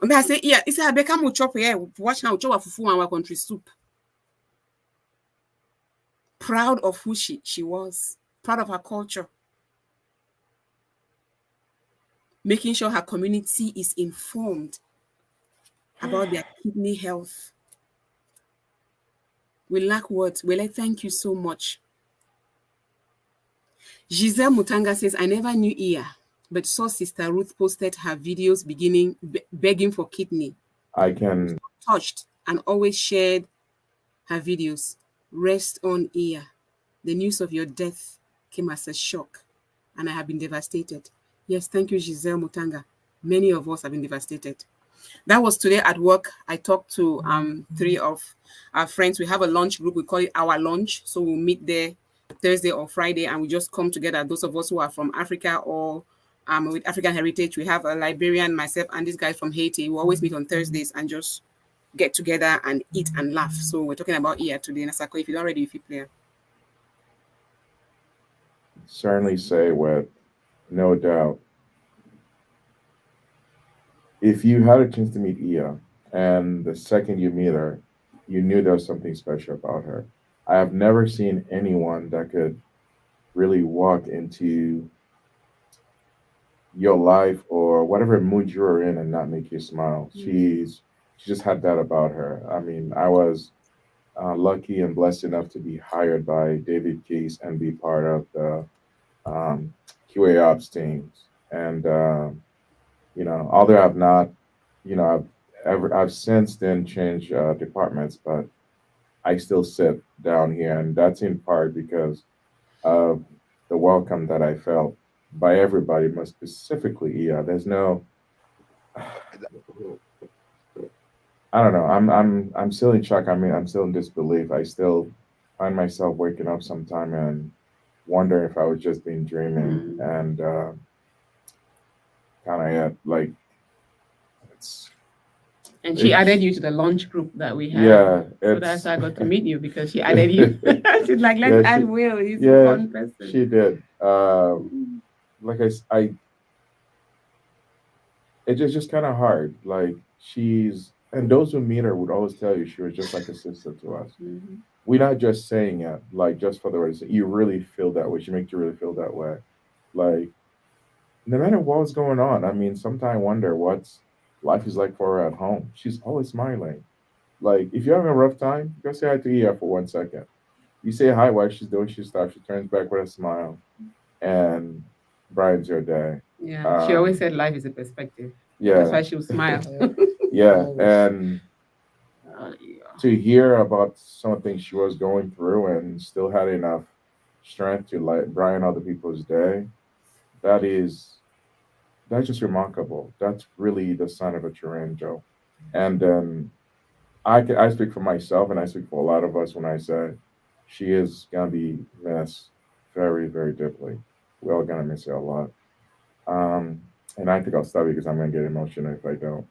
And then I say, yeah, it's a become will chop here, wash hand with chop fufu and our country soup. Proud of who she was, proud of her culture, making sure her community is informed about their kidney health. We lack words. We like thank you so much. Giselle Mutanga says, I never knew Iya, but saw Sister Ruth posted her videos begging for kidney. I can. Touched and always shared her videos. Rest on Iya. The news of your death came as a shock, and I have been devastated. Yes, thank you, Giselle Mutanga. Many of us have been devastated. That was today at work. I talked to three of our friends. We have a lunch group. We call it our lunch. So we'll meet there Thursday or Friday, and we just come together. Those of us who are from Africa or with African heritage, we have a Liberian, myself, and this guy from Haiti. We always meet on Thursdays and just get together and eat and laugh. So we're talking about Iya today. Nasako, if you're not ready, if you play. Certainly say with no doubt. If you had a chance to meet Ia, and the second you meet her, you knew there was something special about her. I have never seen anyone that could really walk into your life or whatever mood you were in and not make you smile. She just had that about her. I mean, I was lucky and blessed enough to be hired by David Case and be part of the QA ops teams. And although I've not, I've since then changed departments, but I still sit down here, and that's in part because of the welcome that I felt by everybody, most specifically, yeah. There's no, I don't know. I'm still in shock. I mean, I'm still in disbelief. I still find myself waking up sometime and wondering if I was just being dreaming, and kind of like it's and she added you to the lunch group that we have. yeah, So that's how I got to meet you because she added you. She's like, let's add Will. He's a fun person. She did. Like it's just kind of hard. Like and those who meet her would always tell you she was just like a sister to us. Mm-hmm. We're not just saying it like just for the words. You really feel that way. She makes you really feel that way. Like no matter what's going on. I mean, sometimes I wonder what's life is like for her at home. She's always smiling. Like if you're having a rough time, go say hi to Ia for 1 second. You say hi while she's doing, she stops, she turns back with a smile, and brightens your day. Yeah, she always said life is a perspective. Yeah, that's why she would smile. Yeah, and to hear about some of the things she was going through and still had enough strength to like brighten other people's day, that is that's just remarkable. That's really the sign of a true angel. And I speak for myself and I speak for a lot of us when I say she is gonna be missed very, very deeply. We're all gonna miss her a lot. Um, and I think I'll stop because I'm gonna get emotional if I don't.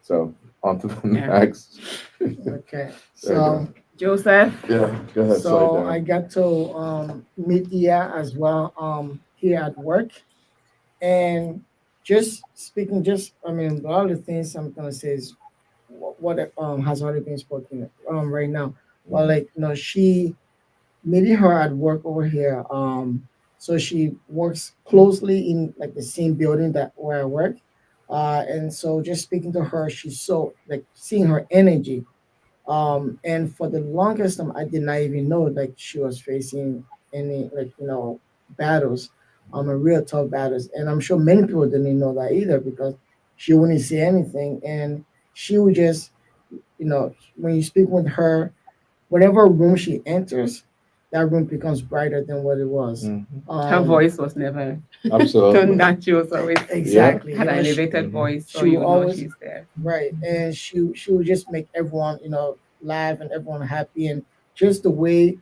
So on to the next. Okay. There you So go. Joseph. Yeah, go ahead. so I got to meet Iya as well here at work. And just speaking, just I mean, a lot of the things I'm gonna say is what has already been spoken right now. Well, like she meeting her at work over here. So she works closely in like the same building that where I work. And so just speaking to her, she's so like seeing her energy. And for the longest time, I did not even know like she was facing any like battles, a real tough battles. And I'm sure many people didn't know that either because she wouldn't say anything, and she would just when you speak with her, whatever room she enters, that room becomes brighter than what it was. Her voice was never Absolutely. turned down. She was always Exactly. had an You know, elevated voice, so she you will know always she's there. right, and she would just make everyone laugh and everyone happy, and just the way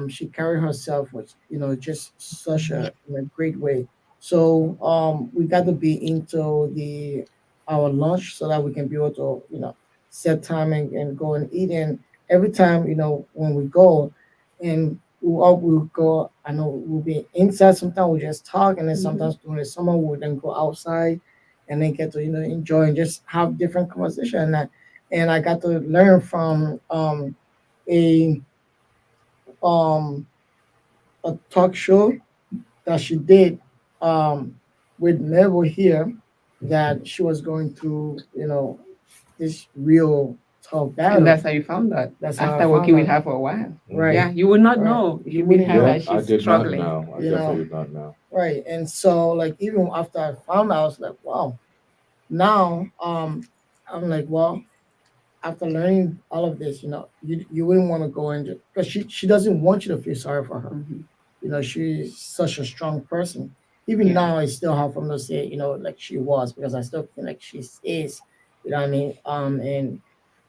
she carried herself was just such a in a great way. So we got to be into the our lunch so that we can be able to set time and go and eat. And every time when we go and we'll go, I know we'll be inside, sometimes we just talk, and then sometimes during the summer we'll then go outside and then get to enjoy and just have different conversation. And I got to learn from a um a talk show that she did with Mabel here, that she was going through this real tough battle. And that's how you found that. That's how I after working found with out. her for a while. Right. Yeah, you would not Right. know if You you meet wouldn't her know. that I she's did struggling. not know. I You definitely know. did not know. Right. And so like even after I found out, I was like, wow. Now I'm like, well, after learning all of this, you wouldn't want to go and because she doesn't want you to feel sorry for her. She's such a strong person. Even Yeah. now, I still have from to say, like she was, because I still feel like she is. You know what I mean? And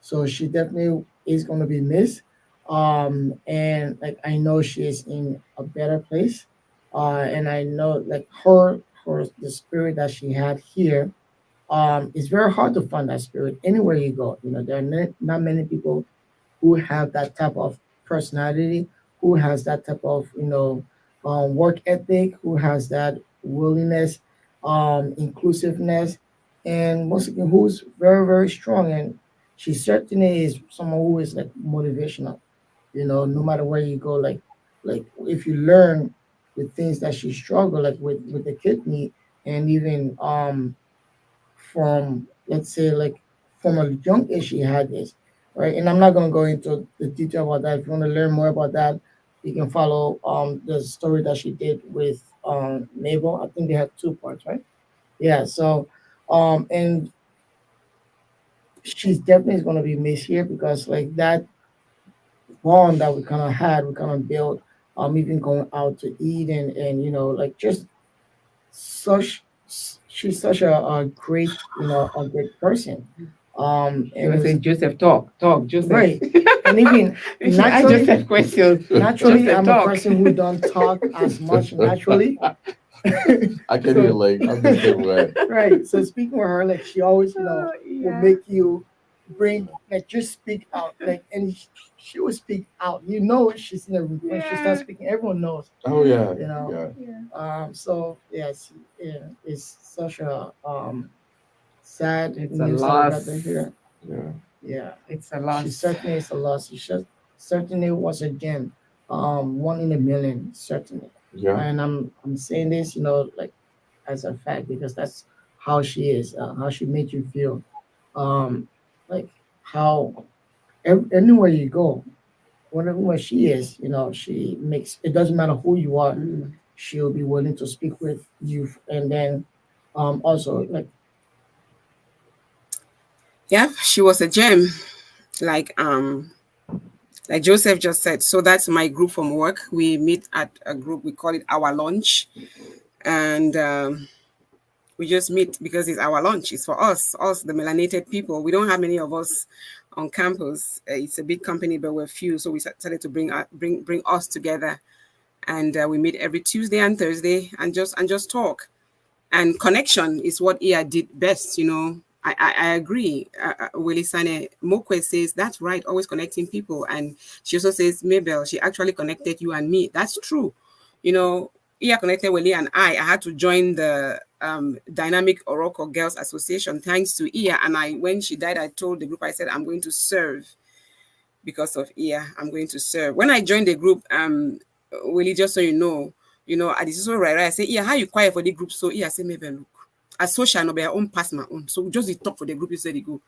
so she definitely is going to be missed. And like I know she is in a better place. And I know like her the spirit that she had here. It's very hard to find that spirit anywhere you go. There are not many people who have that type of personality, who has that type of work ethic, who has that willingness, inclusiveness, and most again, who's very very strong. And she certainly is someone who is like motivational. No matter where you go, like if you learn the things that she struggled like with the kidney, and even from let's say like from a young age she had this, right? And I'm not going to go into the detail about that. If you want to learn more about that, you can follow the story that she did with Mabel. I think they had two parts, right? Yeah. So and she's definitely going to be missed here because like that bond that we kind of had, we kind of built, even going out to eat and like just such she's such a great a great person. She And it was was saying, Joseph, talk, Joseph. right. And even She asked naturally, Joseph questions. naturally Joseph, I'm a talk. person who don't talk as much naturally. I can't even like I'm the same way. Right. So speaking with her, like she always will Yeah. make you bring like just speak out, like, and she will speak out. She's in a room when she starts speaking, everyone knows. Oh yeah. You know. Yeah. So yes, yeah, it's such a sad It's a news that we got loss. to hear. Yeah. Yeah, It's a she loss. certainly is a loss. She certainly was a gem, one in a million, certainly. Yeah. And I'm saying this, like as a fact because that's how she is, how she made you feel, like how anywhere you go, whatever she is, she makes it doesn't matter who you are, she'll be willing to speak with you. And then also Yeah, she was a gem. Like Joseph just said. So that's my group from work. We meet at a group, we call it our lunch. And we just meet because it's our lunch. It's for us, the melanated people. We don't have many of us on campus. It's a big company, but we're few. So we started to bring us together, and we meet every Tuesday and Thursday, and just talk. And connection is what Iya did best. I agree. Willie Sane Mokwe says that's right. Always connecting people, and she also says, Mabel, she actually connected you and me. That's true. Iya connected Willie and I had to join the Dynamic Oracle Girls Association thanks to Iya. And when she died, I told the group, I said, I'm going to serve because of Iya. I'm going to serve. When I joined the group, Willie, just so you know, I did so right. I say, Iya, how you quiet for the group? So Iya say, maybe look, as social, no, be our own pass my own. So just the talk for the group, you said, go.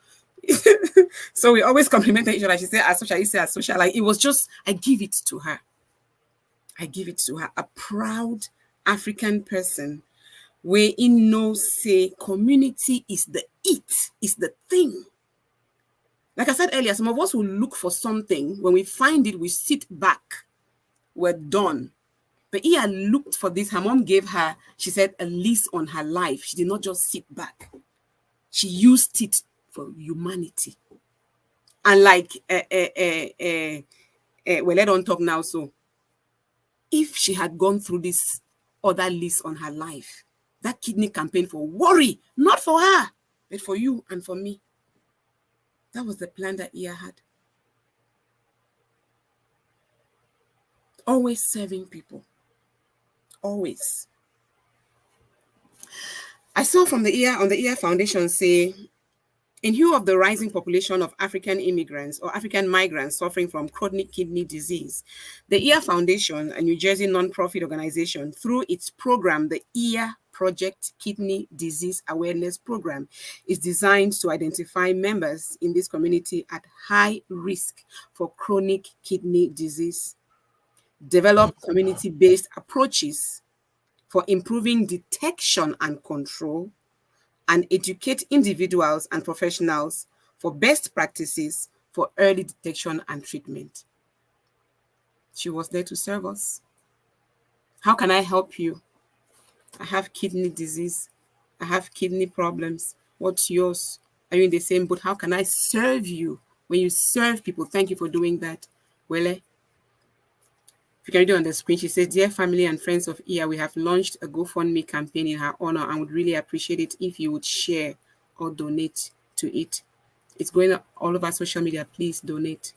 So we always complimented each other. She said, as social, you say, as social. Like, it was just, I give it to her. A proud African person where in no say community is the thing. Like I said earlier, some of us will look for something. When we find it, we sit back. We're done. But Iya looked for this. Her mom gave her, she said, a lease on her life. She did not just sit back. She used it for humanity. And like, well, I don't talk now, so if she had gone through this other lease on her life, that kidney campaign for worry, not for her, but for you and for me. That was the plan that Iya had. Always serving people. Always. I saw from the Iya Foundation say, in view of the rising population of African immigrants or African migrants suffering from chronic kidney disease, the Iya Foundation, a New Jersey nonprofit organization, through its program, the Iya Project Kidney Disease Awareness Program, is designed to identify members in this community at high risk for chronic kidney disease, develop community-based approaches for improving detection and control, and educate individuals and professionals for best practices for early detection and treatment. She was there to serve us. How can I help you? I have kidney disease. I have kidney problems. What's yours? Are you in the same boat? How can I serve you? When you serve people, thank you for doing that. Wele. If you can read it on the screen, she says, dear family and friends of Iya, we have launched a GoFundMe campaign in her honor and would really appreciate it if you would share or donate to it. It's going all over social media. Please donate.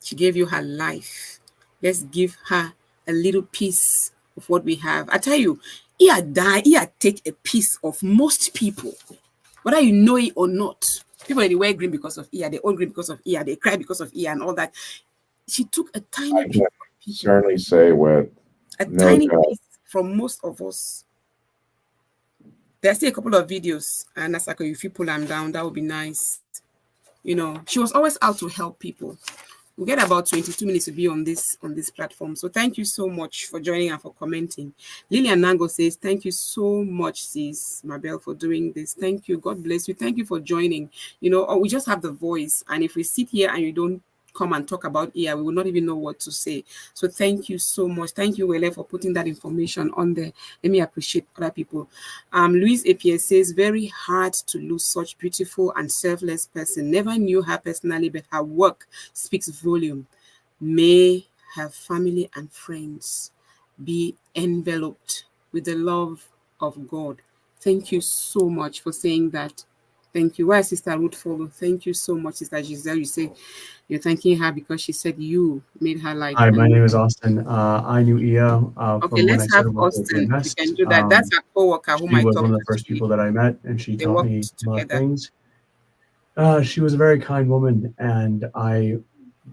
She gave you her life. Let's give her a little piece of what we have. I tell you, Iya die, Iya take a piece of most people, whether you know it or not. People, they wear green because of Iya, they own green because of Iya, they cry because of Iya and all that. She took a tiny piece. Certainly say with a tiny piece from most of us. There's still a couple of videos, and that's like, if you pull them down, that would be nice. She was always out to help people. We get about 22 minutes to be on this platform. So thank you so much for joining and for commenting. Lillian Nango says, thank you so much, sis Mabel, for doing this. Thank you. God bless you. Thank you for joining. We just have the voice. And if we sit here and you don't come and talk about Iya, we will not even know what to say. So thank you so much. Thank you, Wele, for putting that information on there. Let me appreciate other people. Louise APS says, very hard to lose such beautiful and selfless person. Never knew her personally, but her work speaks volume. May her family and friends be enveloped with the love of God. Thank you so much for saying that. Thank you. Why, Sister Ruth follow? Thank you so much, Sister Giselle. You say you're thanking her because she said you made her life. Hi, my name is Austin. I knew Iya okay, from when I let's have started working Austin. with You can do that. That's a co-worker whom I She was talked one of the to first today. people that I met, and she They taught me worked a lot of together. things. She was a very kind woman, and I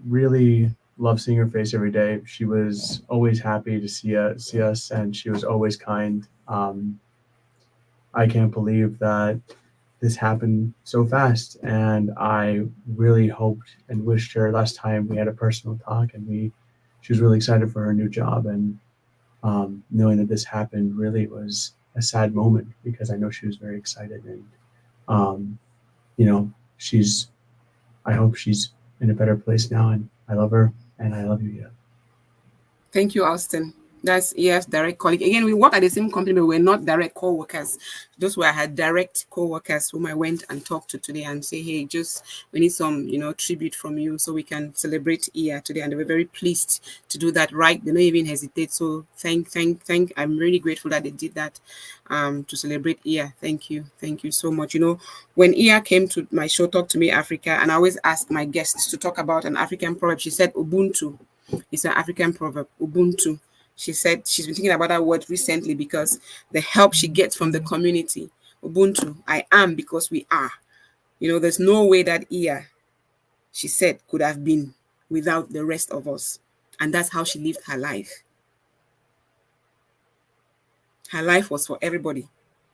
really love seeing her face every day. She was always happy to see us, and she was always kind. I can't believe that this happened so fast. And I really hoped and wished her, last time we had a personal talk, and she was really excited for her new job. And knowing that this happened really was a sad moment, because I know she was very excited. And I hope she's in a better place now, and I love her, and I love you, Iya. Thank you, Austin. That's Iya's direct colleague. Again, we work at the same company, but we're not direct co-workers. Those were her direct co-workers whom I went and talked to today and say, hey, we need some, tribute from you so we can celebrate Iya today. And they were very pleased to do that, right? They don't even hesitate. So thank. I'm really grateful that they did that to celebrate Iya. Thank you. Thank you so much. When Iya came to my show, Talk to Me Africa, and I always ask my guests to talk about an African proverb, she said Ubuntu. It's an African proverb, Ubuntu. She said she's been thinking about that word recently because the help she gets from the community. Ubuntu, I am because we are. There's no way that Iya, she said, could have been without the rest of us. And that's how she lived her life. Her life was for everybody.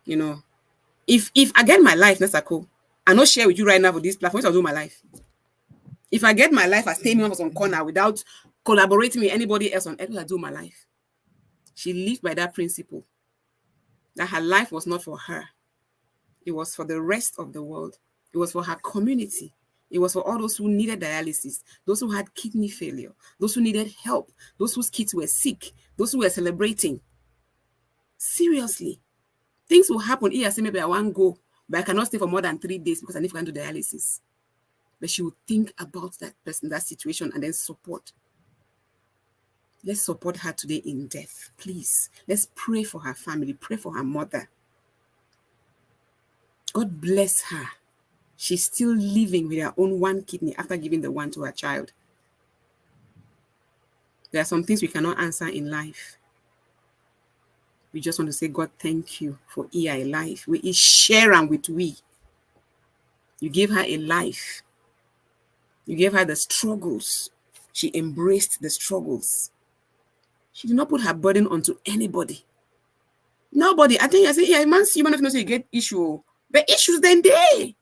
If I get my life, Nasako, I not share with you right now for this platform, I'll do my life. If I get my life, I stay me on some corner without collaborating with anybody else on earth, I do my life. She lived by that principle, that her life was not for her. It was for the rest of the world. It was for her community. It was for all those who needed dialysis, those who had kidney failure, those who needed help, those whose kids were sick, those who were celebrating. Seriously. Things will happen. Iya say, maybe I want to go, but I cannot stay for more than 3 days because I need to go into dialysis. But she would think about that person, that situation, and then support. Let's support her today in death, please. Let's pray for her family, pray for her mother. God bless her. She's still living with her own one kidney after giving the one to her child. There are some things we cannot answer in life. We just want to say, God, thank you for Iya a life. We share and with we. You gave her a life. You gave her the struggles. She embraced the struggles. She did not put her burden onto anybody. Nobody. I think I say, yeah, man, see, you know, you get issue. But issues then they.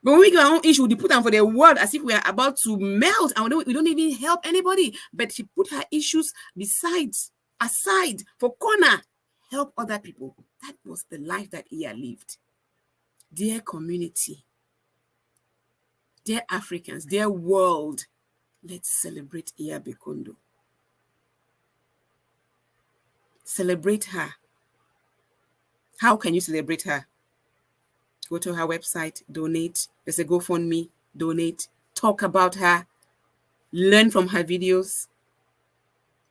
But when we get our own issue, we put them for the world as if we are about to melt and we don't even help anybody. But she put her issues aside, for corner, help other people. That was the life that Iya lived. Dear community, dear Africans, dear world, let's celebrate Iya Bekondo. Celebrate her. How can you celebrate her? Go to her website, donate. There's a GoFundMe, donate. Talk about her. Learn from her videos.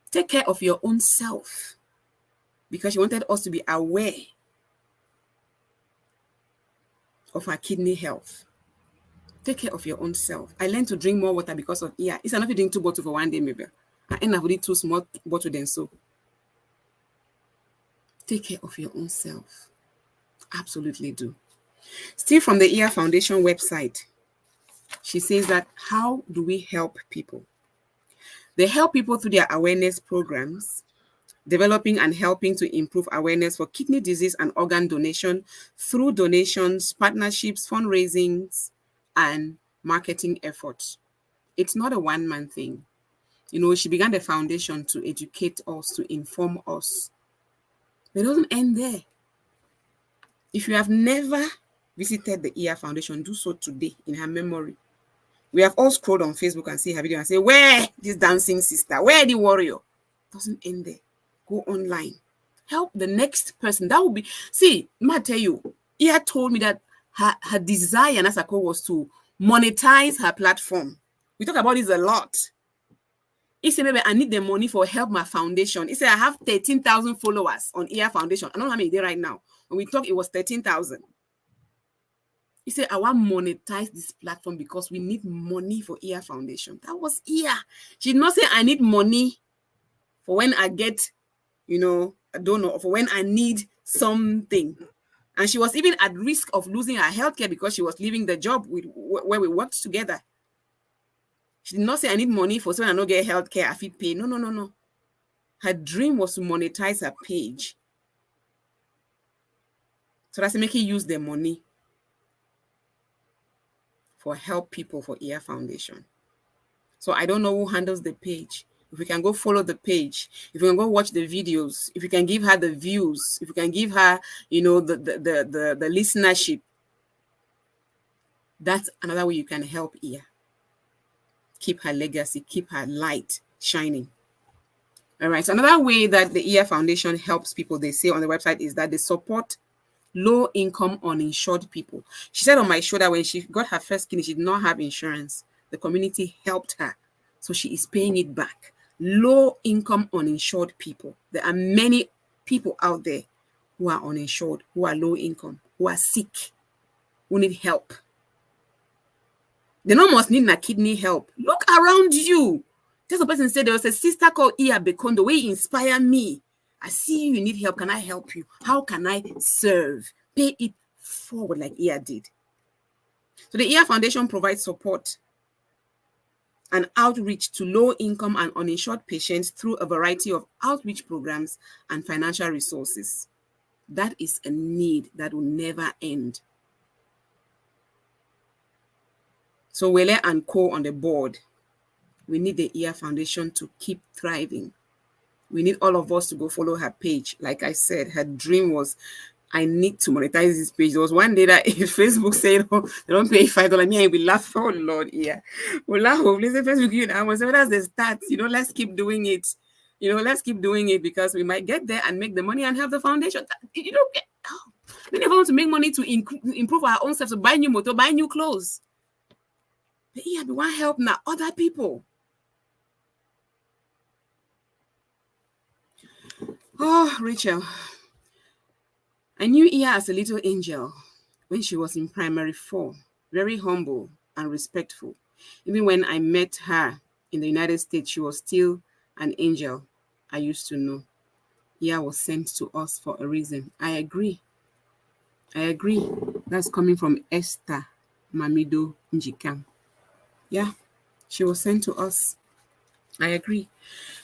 Take care of your own self, because she wanted us to be aware of her kidney health. Take care of your own self. I learned to drink more water because of Iya. It's enough to drink 2 bottles for 1 day, maybe. I end up with 2 small bottles then so. Take care of your own self. Absolutely do. Still from the Iya Foundation website, she says that how do we help people? They help people through their awareness programs, developing and helping to improve awareness for kidney disease and organ donation through donations, partnerships, fundraisings, and marketing efforts. It's not a one-man thing. She began the foundation to educate us, to inform us. But it doesn't end there. If you have never visited the Iya Foundation, do so today in her memory. We have all scrolled on Facebook and see her video and say, where this dancing sister? Where the warrior? Doesn't end there. Go online. Help the next person. That would be, see, I tell you, Iya told me that her desire, Nasako, was to monetize her platform. We talk about this a lot. He said, maybe I need the money for help my foundation. He said, I have 13,000 followers on Iya Foundation. I don't know how many there right now. When we talk, it was 13,000. He said, I want to monetize this platform because we need money for Iya Foundation. That was Iya. She did not say, I need money for when I get, a donor, or for when I need something. And she was even at risk of losing her healthcare because she was leaving the job where we worked together. She did not say, I need money for so when I don't get healthcare, I feel pay. No. Her dream was to monetize her page. So that's making use the money for Help People for Iya Foundation. So I don't know who handles the page. If we can go follow the page, if we can go watch the videos, if we can give her the views, if we can give her, the listenership, that's another way you can help Iya. Keep her legacy, keep her light shining. All right. So another way that the Iya Foundation helps people, they say on the website, is that they support low-income uninsured people. She said on my show that when she got her first kidney, she did not have insurance. The community helped her, so she is paying it back. Low-income uninsured people. There are many people out there who are uninsured, who are low income, who are sick, who need help. They don't must need a kidney help. Look around you. Just a person said there was a sister called Iya Bekondo, where inspire me. I see you need help. Can I help you? How can I serve? Pay it forward like Iya did. So the Iya Foundation provides support and outreach to low-income and uninsured patients through a variety of outreach programs and financial resources. That is a need that will never end. So Wele and Co on the board, we need the Iya Foundation to keep thriving. We need all of us to go follow her page. Like I said, her dream was, I need to monetize this page. There was one day that Facebook said, oh, they don't pay $5. Me, we laugh. Oh Lord, yeah. We laugh. Listen, Facebook, you know, so that's the start. Let's keep doing it. Let's keep doing it, because we might get there and make the money and have the foundation. We never want to make money to improve our own self, to buy new motor, buy new clothes. But yeah, we want help now other people. Oh, Rachel, I knew Iya as a little angel when she was in primary 4, very humble and respectful. Even when I met her in the United States, she was still an angel I used to know. Iya was sent to us for a reason. I agree. That's coming from Esther Mamido Njikam. Yeah, she was sent to us. I agree.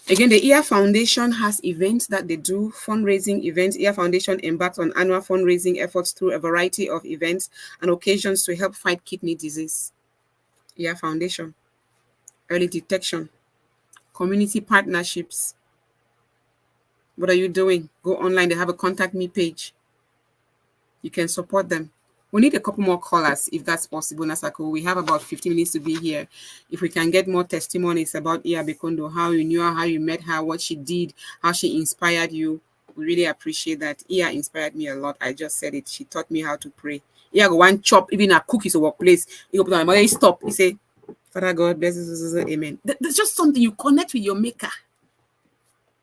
Again, the Iya Foundation has events that they do, fundraising events. Iya Foundation embarks on annual fundraising efforts through a variety of events and occasions to help fight kidney disease. Iya Foundation, early detection, community partnerships. What are you doing? Go online. They have a contact me page. You can support them. We need a couple more callers, if that's possible, Nasako. We have about 15 minutes to be here. If we can get more testimonies about Iya Bekondo, how you knew her, how you met her, what she did, how she inspired you, we really appreciate that. Iya inspired me a lot. I just said it. She taught me how to pray. Iya go one chop, even a cookies or workplace. You go put on my mother, stop. You say, Father God, bless us, amen. There's just something, you connect with your maker.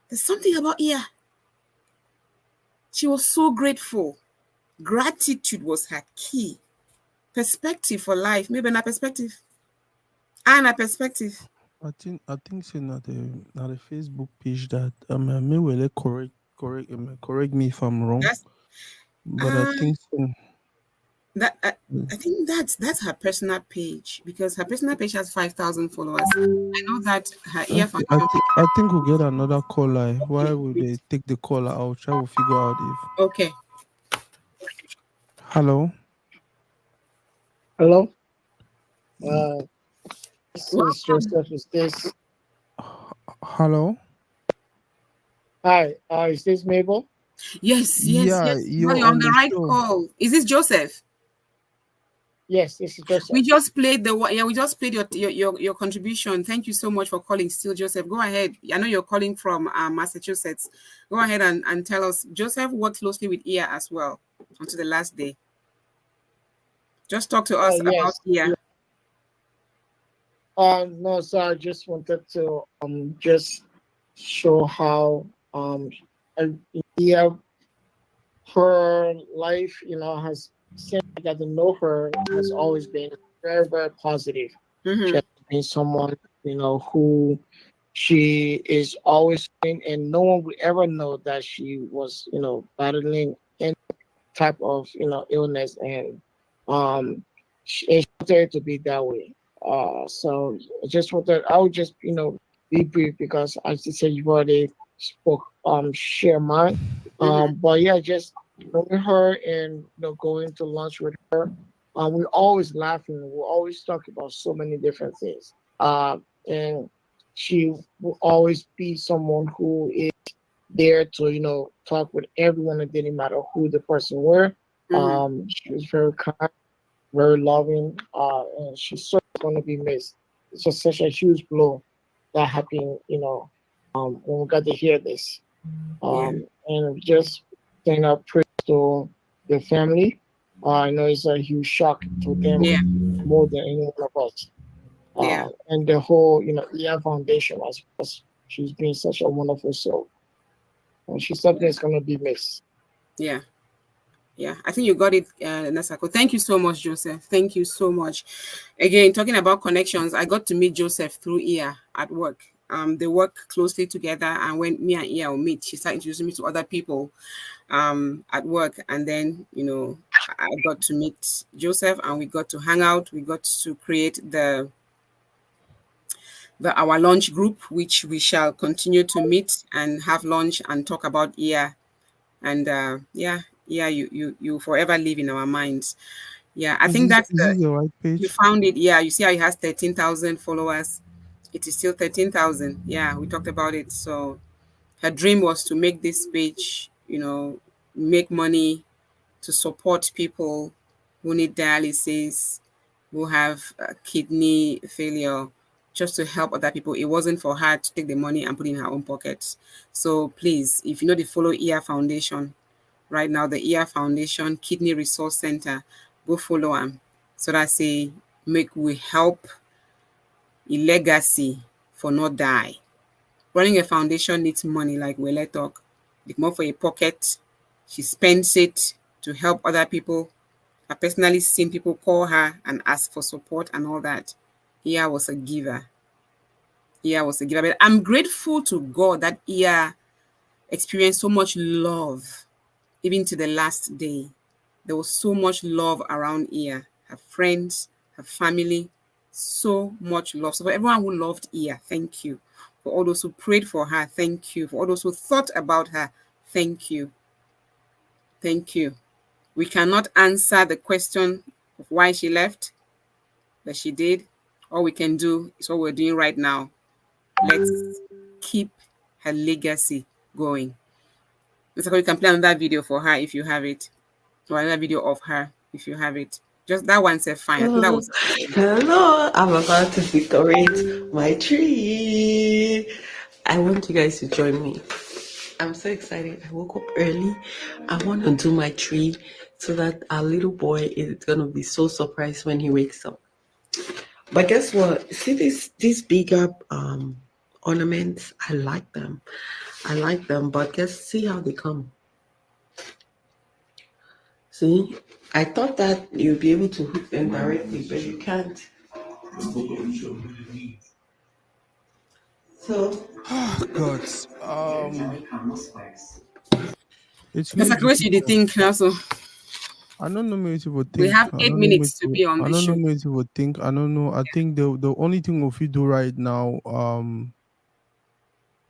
There's something about Iya. She was so grateful. Gratitude was her key. Perspective for life. Maybe not perspective. And a perspective. I think so. Not the Facebook page that may well correct me if I'm wrong. But I think so. That I think that's her personal page, because her personal page has 5,000 followers. I know that her Iya Foundation. I think we'll get another caller. Why would they take the caller out? Try to figure out if. Okay. Hello. Hello. This is Joseph. Is this? Hello. Hi. Is this Mabel? Yes. You're on the right call. Is this Joseph? Yes, this is Joseph. We just played your contribution. Thank you so much for calling. Still, Joseph, go ahead. I know you're calling from Massachusetts. Go ahead and tell us. Joseph worked closely with Iya as well until the last day. Just talk to us about Iya. No, so I just wanted to just show how Iya, her life, has, since I got to know her, has always been very, very positive. Mm-hmm. She has been someone, who she is always in, and no one would ever know that she was, battling any type of, illness, and she wanted it to be that way. So I just wanted, I would just, be brief, because as you said, you've already spoke, share mine. But yeah, just knowing her and going to lunch with her, we're always laughing. We're always talking about so many different things. And she will always be someone who is there to, talk with everyone. It didn't matter who the person were. She was very kind, very loving, and she's certainly going to be missed. It's just such a huge blow that happened, when we got to hear this. And just saying up praise to the family. I know it's a huge shock to them more than any one of us. And the whole, ER Foundation as well. She's been such a wonderful soul. And she's something that's going to be missed. Yeah. Yeah, I think you got it, Nasako. Thank you so much, Joseph. Thank you so much. Again, talking about connections, I got to meet Joseph through Iya at work. They work closely together, and when me and Iya will meet, she started introducing me to other people at work. And then, I got to meet Joseph, and we got to hang out. We got to create our lunch group, which we shall continue to meet and have lunch and talk about Iya. And you forever live in our minds. Yeah, I think that's the right page. You found it. Yeah, you see how it has 13,000 followers. It is still 13,000. Yeah, we talked about it. So her dream was to make this page, make money to support people who need dialysis, who have kidney failure, just to help other people. It wasn't for her to take the money and put it in her own pockets. So please, if you know the Follow Iya Foundation, right now, the Iya Foundation Kidney Resource Center, go follow them. So that say, we help a legacy for not die. Running a foundation needs money, like Wele talk. The more for a pocket, she spends it to help other people. I personally seen people call her and ask for support and all that. Iya was a giver. Iya was a giver. But I'm grateful to God that Iya experienced so much love, even to the last day. There was so much love around Iya. Her friends, her family, so much love. So for everyone who loved Iya, thank you. For all those who prayed for her, thank you. For all those who thought about her, thank you. Thank you. We cannot answer the question of why she left, but she did. All we can do is what we're doing right now. Let's keep her legacy going. Mr. You can play another video for her if you have it. Or another video of her if you have it. Just that one said fine. I think that was Hello, I'm about to decorate my tree. I want you guys to join me. I'm so excited. I woke up early. I want to do my tree so that our little boy is gonna be so surprised when he wakes up. But guess what? See these bigger ornaments? I like them. But see how they come. See, I thought that you'd be able to hook them directly, but you can't. So, God, it's Mr. What do you think also? I don't know many people think. We have 8 minutes to be on the show. I don't know many people think. I don't know. I think the only thing we do right now,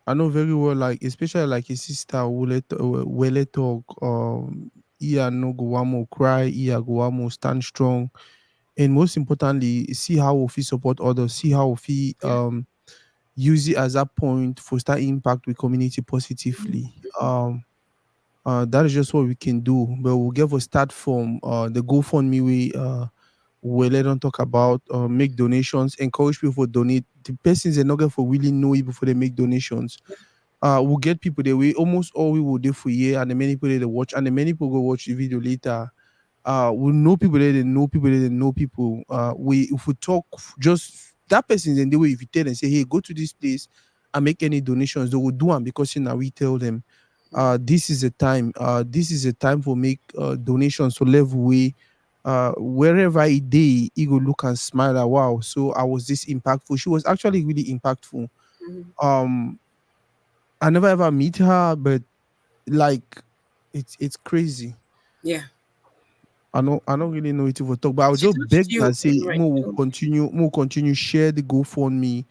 I know very well, like especially like his sister Wele talk, Iya no go wamo cry, Iya go wamo stand strong, and most importantly, see how we support others, see how we use it as a point for start impact with community positively. That is just what we can do. But we'll give a start from the GoFundMe we let them talk about, make donations, encourage people to donate. The persons are not going for really know it before they make donations. We'll get people the way almost all we will do for a year, and the many people they watch, and the many people go watch the video later. We know people that they know people that they know people. If we talk just that person in the way, if you tell them say, hey, go to this place and make any donations, they will do them because now we tell them this is a time. This is a time for make donations to level way. Wherever I day, he go look and smile at wow. So I was this impactful. She was actually really impactful. I never ever meet her, but like it's crazy. Yeah. I don't really know it to talk, but I would just beg and say more will continue share the GoFundMe.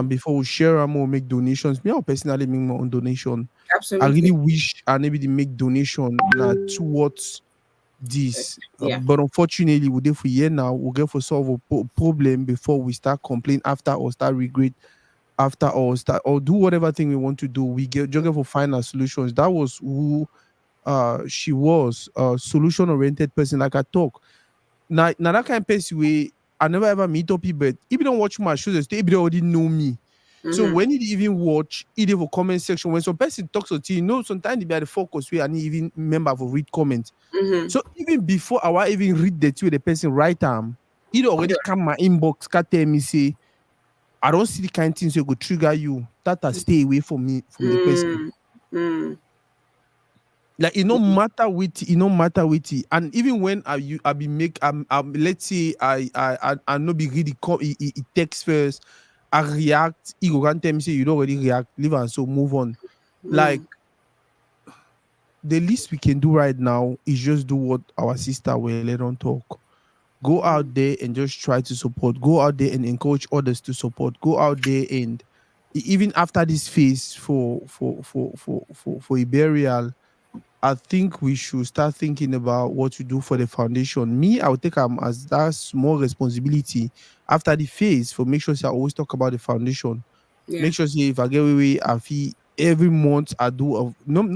Before we share more make donations. Me, I'll personally make my own donation. Absolutely. I really wish I maybe they make donation towards this. Yeah. But unfortunately, we dey for year now, we get for solve a problem before we start complain after or start regret after or start or do whatever thing we want to do. We get just get for final solutions. That was who she was, a solution oriented person. Like I talk. Now that kind of person way I never ever meet up people, but if you don't watch my shows, they already know me. So when you even watch, either for comment section, when some person talks to you, know, sometimes they be at the focus where and even member for read comment. So even before I even read the tweet, the person write it already come my inbox, can tell me say, I don't see the kind of things that go trigger you. That stay away from me, from the person. Like it no matter with it, and even when I be make let's say I no be really it text first, I react. He go can tell me say you don't already react, leave and so move on. Like the least we can do right now is just do what our sister will let on talk. Go out there and just try to support. Go out there and encourage others to support. Go out there and even after this phase for a burial, I think we should start thinking about what to do for the foundation. Me, I would take as that small responsibility after the phase for make sure say I always talk about the foundation. Yeah. Make sure say if I get away, I feel every month I do of not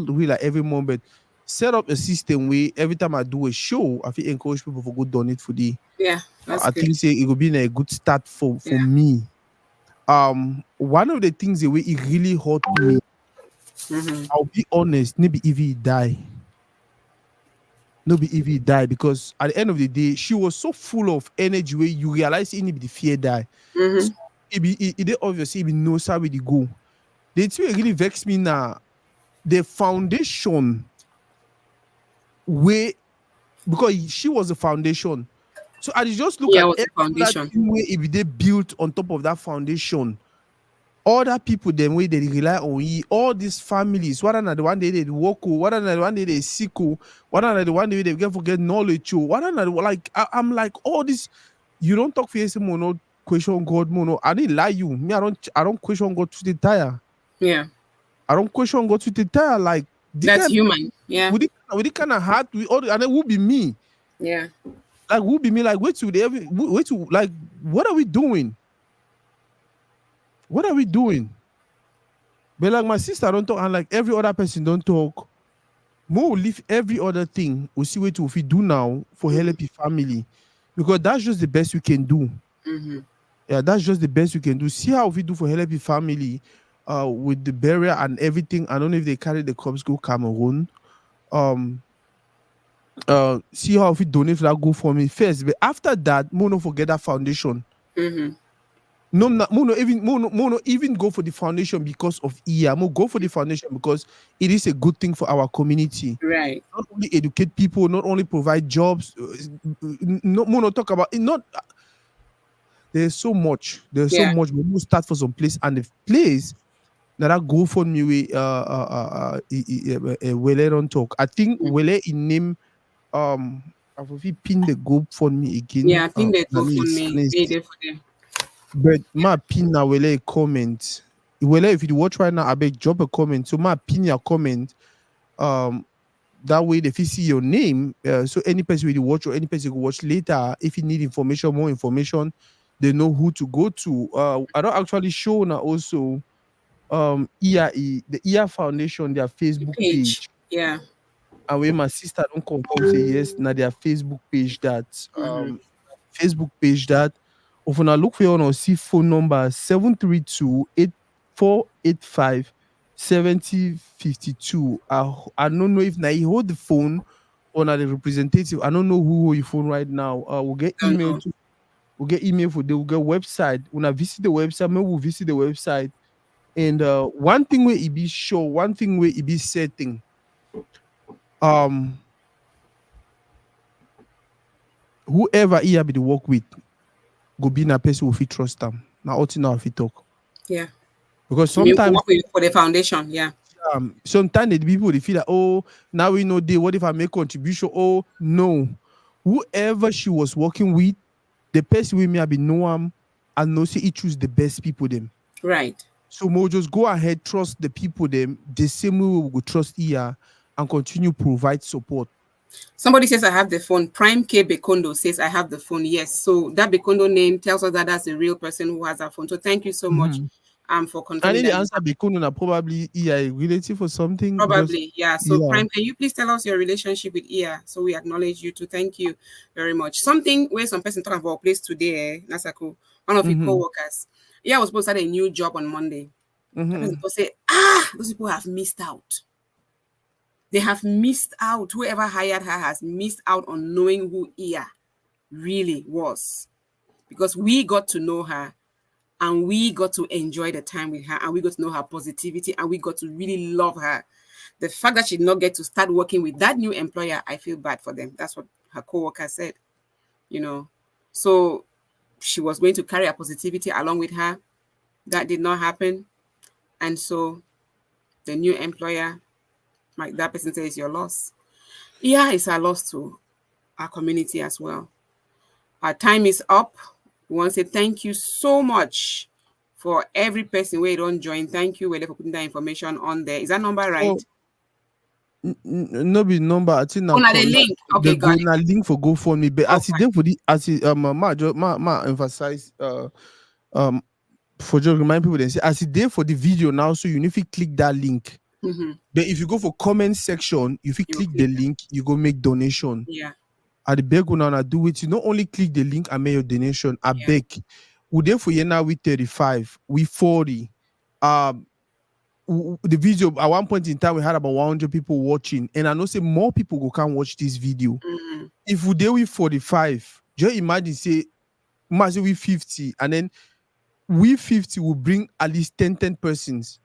really like every month, but set up a system where every time I do a show, I feel encourage people for go donate for the. Yeah, that's I good. think say it will be a good start for me. One of the things the way it really hurt me, I'll be honest, maybe if he die. No be if he die because at the end of the day, she was so full of energy where you realize it the fear die. So it obviously be no how we go. The thing really vex me now. The foundation way because she was the foundation. So I just look at was the every other foundation. thing where if they built on top of that foundation. Other people them way they rely on you, all these families, what are the one day they work, what are the one day they seek, what are the one day they get knowledge, what are the like I'm like all this. You don't talk for yourself, no question God, no. I didn't lie you. Me, I don't question God to the tire. Yeah. I don't question God to the tire. Like that's human. Yeah. With it kind of heart, we all and then who be me? Yeah. Like who be me? Like wait to like what are we doing? What are we doing? But like my sister don't talk, and like every other person don't talk. More will leave every other thing. We'll see what we do now for help the family. Because that's just the best we can do. Yeah, that's just the best we can do. See how we do for help the family with the burial and everything. I don't know if they carry the corpse go Cameroon. See how we donate for that GoFundMe first. But after that, Mono forget that foundation. Mono even go for the foundation because of Iya. Mo go for the foundation because it is a good thing for our community. Right. Not only educate people, not only provide jobs. Mono talk about it. Not there's so much. There's so much. We will start for some place, and the place that GoFundMe Wele don't talk. I think Wele in name I will pin the GoFundMe again. Yeah, I think the GoFundMe made it for them. But my pin now will a comment. Well, if you watch right now, I beg drop a comment. So my pin your comment. That way if you see your name, so any person will watch or any person will watch later. If you need information, more information, they know who to go to. I don't actually show now also the Iya Foundation, their Facebook page. Yeah. And when my sister don't confirm say yes, now their Facebook page that if you look for you see phone number 732-8485-7052. I don't know if now you hold the phone or now the representative. I don't know who hold your phone right now. We'll get email to we'll get email for they will get website. When I visit the website, maybe we'll visit the website. And one thing where it be show, one thing where it be setting. Whoever here be the work with, go be in a person who fit trust them. Now, what now if you talk? Yeah. Because sometimes for the foundation, yeah. Sometimes the people they feel like, oh, now we know they. What if I make contribution? Oh no, whoever she was working with, the person with me I be know and know say he choose the best people them. Right. So we'll just go ahead, trust the people them the same way we will trust here and continue provide support. Somebody says I have the phone. Prime K Bekondo says I have the phone. Yes. So that Bekondo name tells us that that's a real person who has that phone. So thank you so much for I confirming need the that. answer Bekondo probably Iya relative or something. Probably, yeah. So yeah. Prime, can you please tell us your relationship with Iya? So we acknowledge you too. Thank you very much. Something where some person talking about place today, Nasako, one of your co-workers. Iya was supposed to start a new job on Monday. The person say, those people have missed out. They have missed out. Whoever hired her has missed out on knowing who Iya really was. Because we got to know her and we got to enjoy the time with her and we got to know her positivity and we got to really love her. The fact that she did not get to start working with that new employer, I feel bad for them. That's what her co-worker said, So she was going to carry her positivity along with her. That did not happen. And so the new employer, like that person says, your loss. Yeah, it's a loss to our community as well. Our time is up. We want to say thank you so much for every person where you don't join. Thank you, Wele, for putting that information on there. Is that number right? No be number. I think the link. Okay, got it. Na link for GoFundMe. But as it there for the ma emphasize for just remind people, they say as it there for the video now, so you need to click that link. But if you go for comment section, if you click the link, you go make donation. Yeah. At the beg now do it. You not only click the link and make your donation. I beg. We there for you now with 35, we 40. The video at one point in time we had about 100 people watching, and I know say more people go can watch this video. If we there with 45, just imagine say we 50, and then we 50 will bring at least 10 persons.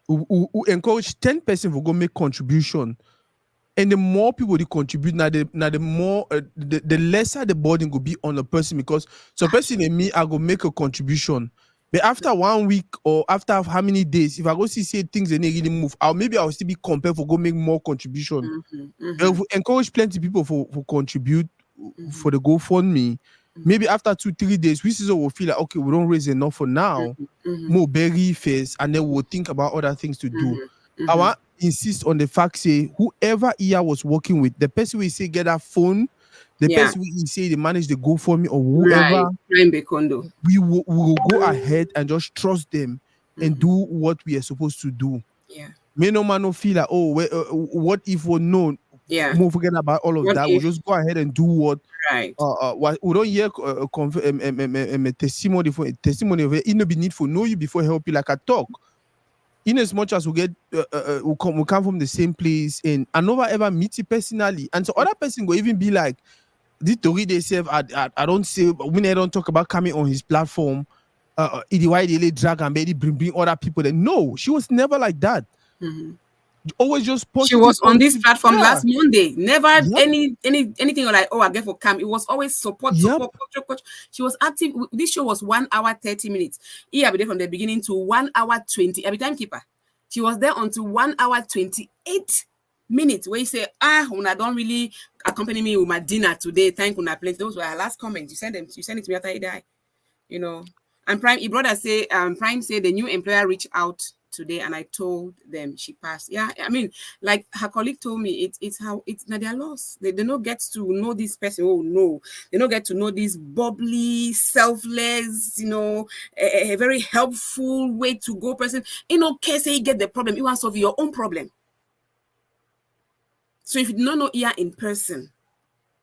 We encourage 10 persons to go make contribution. And the more people they contribute, now the more the lesser the burden will be on the person, because so person and me I go make a contribution. But after 1 week or after how many days, if I go see things and they really move, I'll still be compelled for go make more contribution. We encourage plenty people for contribute for the GoFundMe. Maybe after 2-3 days, we will feel like okay, we don't raise enough for now. More berry face, and then we'll think about other things to do. I want insist on the fact say whoever Iya was working with, the person we say get that phone, the person we say they manage the GoFundMe or whoever, we will go ahead and just trust them and do what we are supposed to do. May no man no feel like what if we know? More forget about all of that. We'll just go ahead and do what. What we don't hear testimony for testimony of it. It no be need for know you before help you like I talk. In as much as we get we come from the same place, and I never ever meet you personally, and so other person will even be like, "This Toridey self, I don't say when I don't talk about coming on his platform, why they drag and maybe bring other people." That no, she was never like that. Always just positive. She was on this platform last Monday. Never anything like I get for cam. It was always support. She was active. This show was 1 hour 30 minutes. Iya be there from the beginning to 1 hour 20. Every timekeeper. She was there until 1 hour 28 minutes. Where you say, una don't really accompany me with my dinner today. Thank una plenty. Those were her last comments. You send them. You send it to me after he died. And Prime, your brother say, Prime said the new employer reached out today, and I told them she passed. Yeah, I mean, like her colleague told me, it's not their loss. They don't get to know this person. Oh no, they don't get to know this bubbly, selfless, a very helpful way to go person. Case you get the problem, you want to solve your own problem. So if you do not know Iya in person,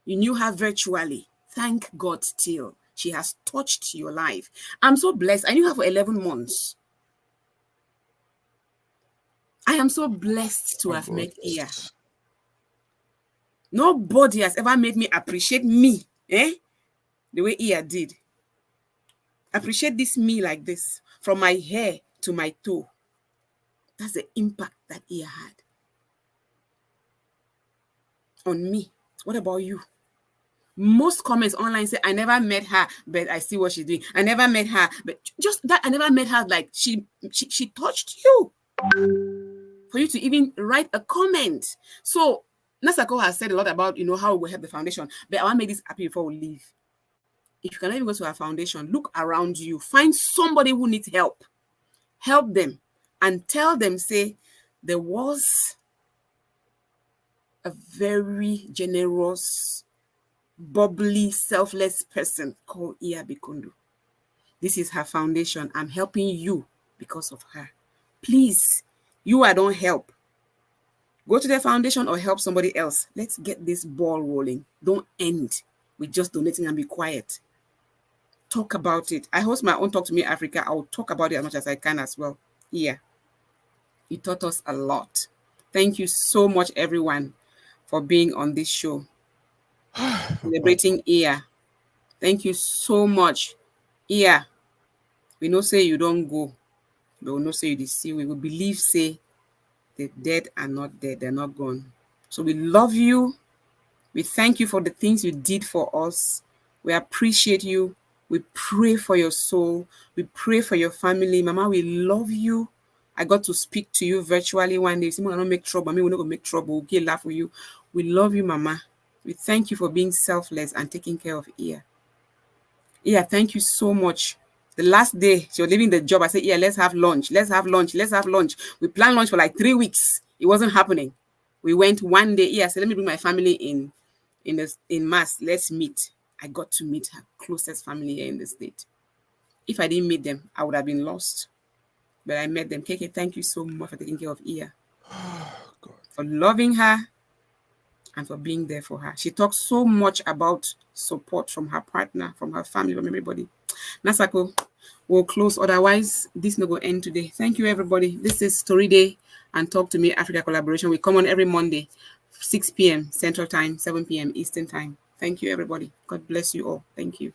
you knew her virtually. Thank God still. She has touched your life. I'm so blessed. I knew her for 11 months. I am so blessed to have met Iya. Nobody has ever made me appreciate me, the way Iya did. Appreciate this me like this, from my hair to my toe. That's the impact that Iya had on me. What about you? Most comments online say, I never met her, but I see what she's doing. I never met her, but just that I never met her, like she touched you. For you to even write a comment. So Nasako has said a lot about how we will help the foundation, but I want to make this happy before we leave. If you cannot even go to our foundation, look around you, find somebody who needs help. Help them and tell them, say, there was a very generous, bubbly, selfless person called Iya Bekondo. This is her foundation. I'm helping you because of her. Please, you I don't help. Go to the foundation or help somebody else. Let's get this ball rolling. Don't end with just donating and be quiet. Talk about it. I host my own Talk to Me Africa. I will talk about it as much as I can as well. Yeah. You taught us a lot. Thank you so much, everyone, for being on this show. Celebrating Iya. Thank you so much. Iya, we know say you don't go, but we know say you dey see. We will believe say the dead are not dead, they're not gone. So we love you. We thank you for the things you did for us. We appreciate you. We pray for your soul. We pray for your family. Mama, we love you. I got to speak to you virtually one day. Someone don't make trouble. I mean, we're not going to make trouble. We'll laugh with you. We love you, Mama. We thank you for being selfless and taking care of Iya. Iya, thank you so much. The last day she was leaving the job, I said, yeah, let's have lunch. Let's have lunch. Let's have lunch. We planned lunch for like 3 weeks. It wasn't happening. We went one day. Yeah, I said, let me bring my family in mass. Let's meet. I got to meet her closest family here in the state. If I didn't meet them, I would have been lost. But I met them. KK, thank you so much for taking care of Iya. For loving her and for being there for her. She talks so much about support from her partner, from her family, from everybody. Nasako, we'll close. Otherwise, this no go end today. Thank you, everybody. This is Toridey and Talk to Me Africa collaboration. We come on every Monday, 6 p.m. Central Time, 7 p.m. Eastern Time. Thank you, everybody. God bless you all. Thank you.